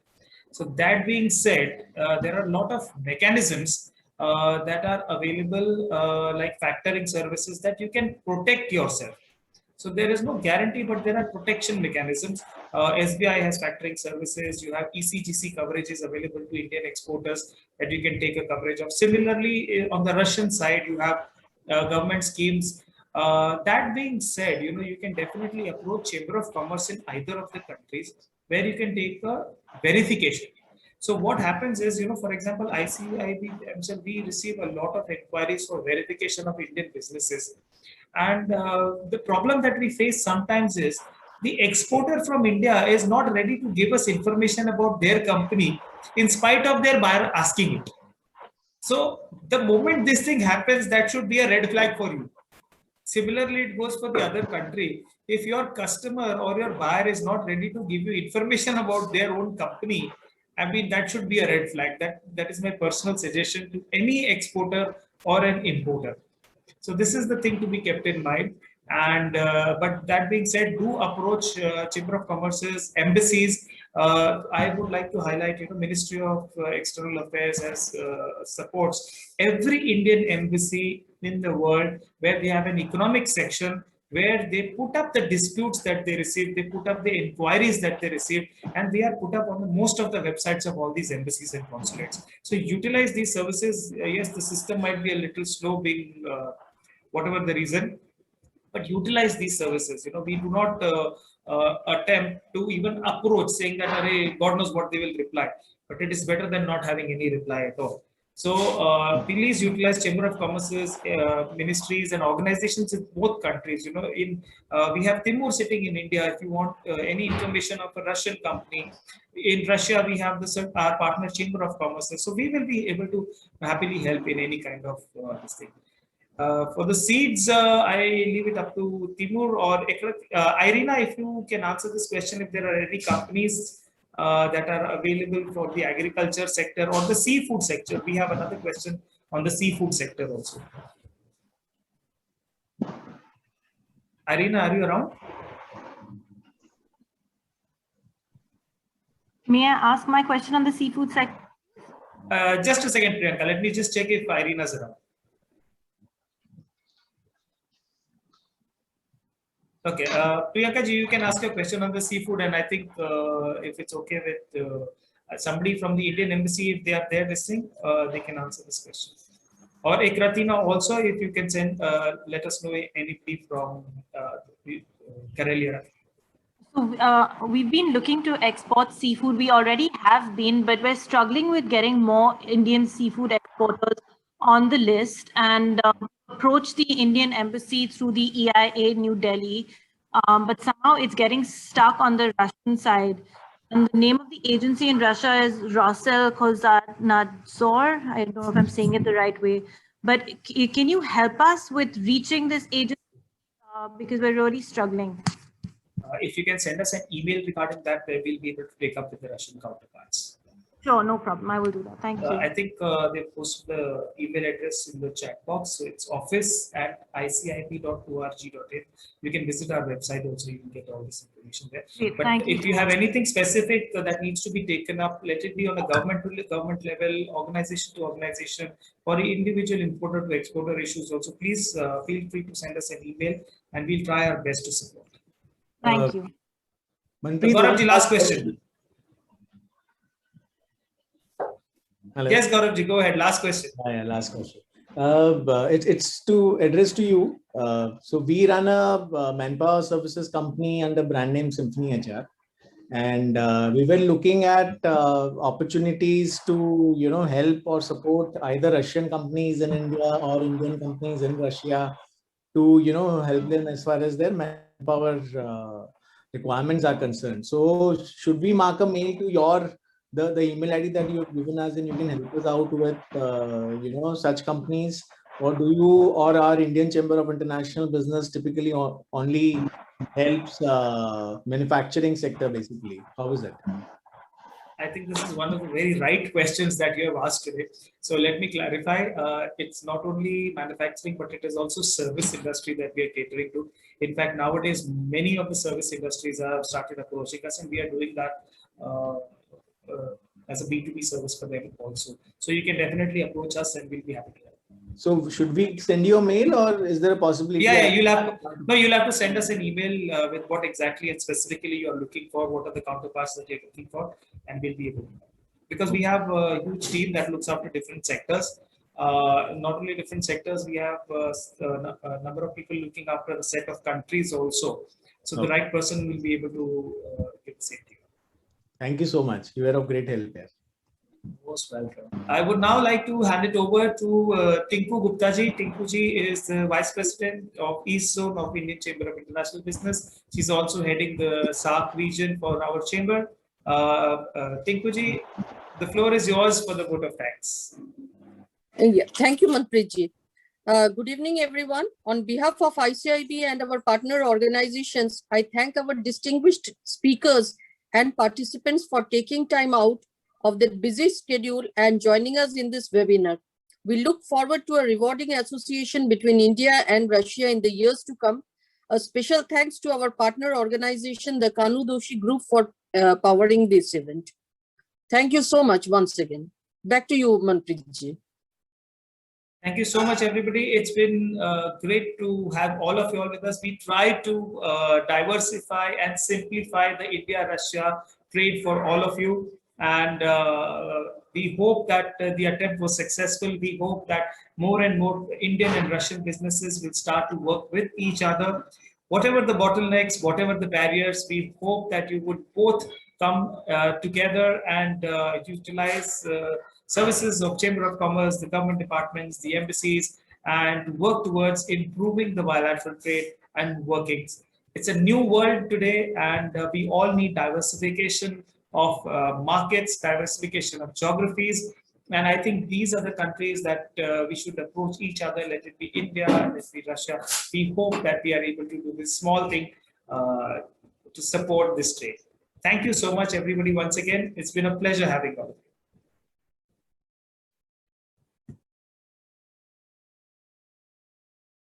So that being said, there are a lot of mechanisms that are available, like factoring services, that you can protect yourself. So there is no guarantee, but there are protection mechanisms. SBI has factoring services. You have ECGC coverages available to Indian exporters that you can take a coverage of. Similarly, on the Russian side, you have government schemes. That being said, you can definitely approach Chamber of Commerce in either of the countries where you can take a verification. So what happens is, for example, ICIB, we receive a lot of inquiries for verification of Indian businesses. And the problem that we face sometimes is the exporter from India is not ready to give us information about their company in spite of their buyer asking it. So the moment this thing happens, that should be a red flag for you. Similarly, it goes for the other country. If your customer or your buyer is not ready to give you information about their own company, that should be a red flag. That is my personal suggestion to any exporter or an importer. So this is the thing to be kept in mind. And but that being said, do approach Chamber of Commerce's embassies. I would like to highlight, Ministry of External Affairs has supports every Indian embassy in the world, where they have an economic section where they put up the disputes that they receive, they put up the inquiries that they receive, and they are put up on most of the websites of all these embassies and consulates. So utilize these services. Yes, the system might be a little slow, being whatever the reason, but utilize these services. We do not attempt to even approach saying that, God knows what they will reply, but it is better than not having any reply at all. So please utilize Chamber of Commerce's ministries and organizations in both countries. We have Timur sitting in India. If you want any information of a Russian company, in Russia we have our partner Chamber of Commerce. So we will be able to happily help in any kind of this thing. For the seeds, I leave it up to Timur or Irina, if you can answer this question, if there are any companies that are available for the agriculture sector or the seafood sector. We have another question on the seafood sector also. Irina, are you around? May I ask my question on the seafood sector? Just a second, Priyanka. Let me just check if Irina's around. Okay, Priyanka ji, you can ask your question on the seafood, and I think if it's okay with somebody from the Indian Embassy, if they are there listening, they can answer this question. Or Ekratina also, if you can send, let us know anybody from Karelia. So we've been looking to export seafood. We already have been, but we're struggling with getting more Indian seafood exporters on the list, and approach the Indian Embassy through the EIA New Delhi. But somehow it's getting stuck on the Russian side. And the name of the agency in Russia is Roselkhozarnadzor. I don't know if I'm saying it the right way. But can you help us with reaching this agency? Because we're really struggling. If you can send us an email regarding that, we'll be able to take up with the Russian counterparts. Sure, no problem. I will do that. Thank you. I think they posted the email address in the chat box. So it's office@icib.org.in. You can visit our website also. You can get all this information there. Great, but if you have anything specific that needs to be taken up, let it be on a government level, organization to organization, or individual importer to exporter issues also. Please feel free to send us an email, and we'll try our best to support. Thank you. Gaurav, last question. Hello. Yes, Gaurav, go ahead. Last question. Yeah, last question. It's to address to you. So we run a manpower services company under brand name Symphony HR, and we were looking at opportunities to help or support either Russian companies in India or Indian companies in Russia to help them as far as their manpower requirements are concerned. So should we mark a mail to your the email ID that you have given us, and you can help us out with such companies, or do you or our Indian Chamber of International Business typically only helps manufacturing sector basically? How is it? I think this is one of the very right questions that you have asked today. So let me clarify. It's not only manufacturing, but it is also service industry that we are catering to. In fact, nowadays, many of the service industries have started approaching us, and we are doing that as a B2B service for them also. So you can definitely approach us, and we'll be happy to help. So should we send you a mail, or is there a possibility? Yeah, you'll have to send us an email with what exactly and specifically you're looking for, what are the counterparts that you're looking for, and we'll be able to help. Because we have a huge team that looks after different sectors. Not only different sectors, we have a number of people looking after a set of countries also. So the right person will be able to give the same to you. Thank you so much. You were of great help there. Most welcome. I would now like to hand it over to Tinku Gupta ji. Tinku ji is the Vice President of East Zone of Indian Chamber of International Business. She's also heading the SAARC region for our chamber. Tinku ji, the floor is yours for the vote of thanks. Yeah, thank you, Manpreet ji. Good evening, everyone. On behalf of ICIB and our partner organizations, I thank our distinguished speakers and participants for taking time out of their busy schedule and joining us in this webinar. We look forward to a rewarding association between India and Russia in the years to come. A special thanks to our partner organization, the Kanu Doshi Group, for powering this event. Thank you so much once again. Back to you, Manpreet ji. Thank you so much, everybody. It's been great to have all of you all with us. We try to diversify and simplify the India-Russia trade for all of you. And we hope that the attempt was successful. We hope that more and more Indian and Russian businesses will start to work with each other. Whatever the bottlenecks, whatever the barriers, we hope that you would both come together and utilize services of Chamber of Commerce, the government departments, the embassies, and work towards improving the bilateral trade and workings. It's a new world today, and we all need diversification of markets, diversification of geographies. And I think these are the countries that we should approach each other, let it be India, let it be Russia. We hope that we are able to do this small thing to support this trade. Thank you so much, everybody, once again. It's been a pleasure having all of you.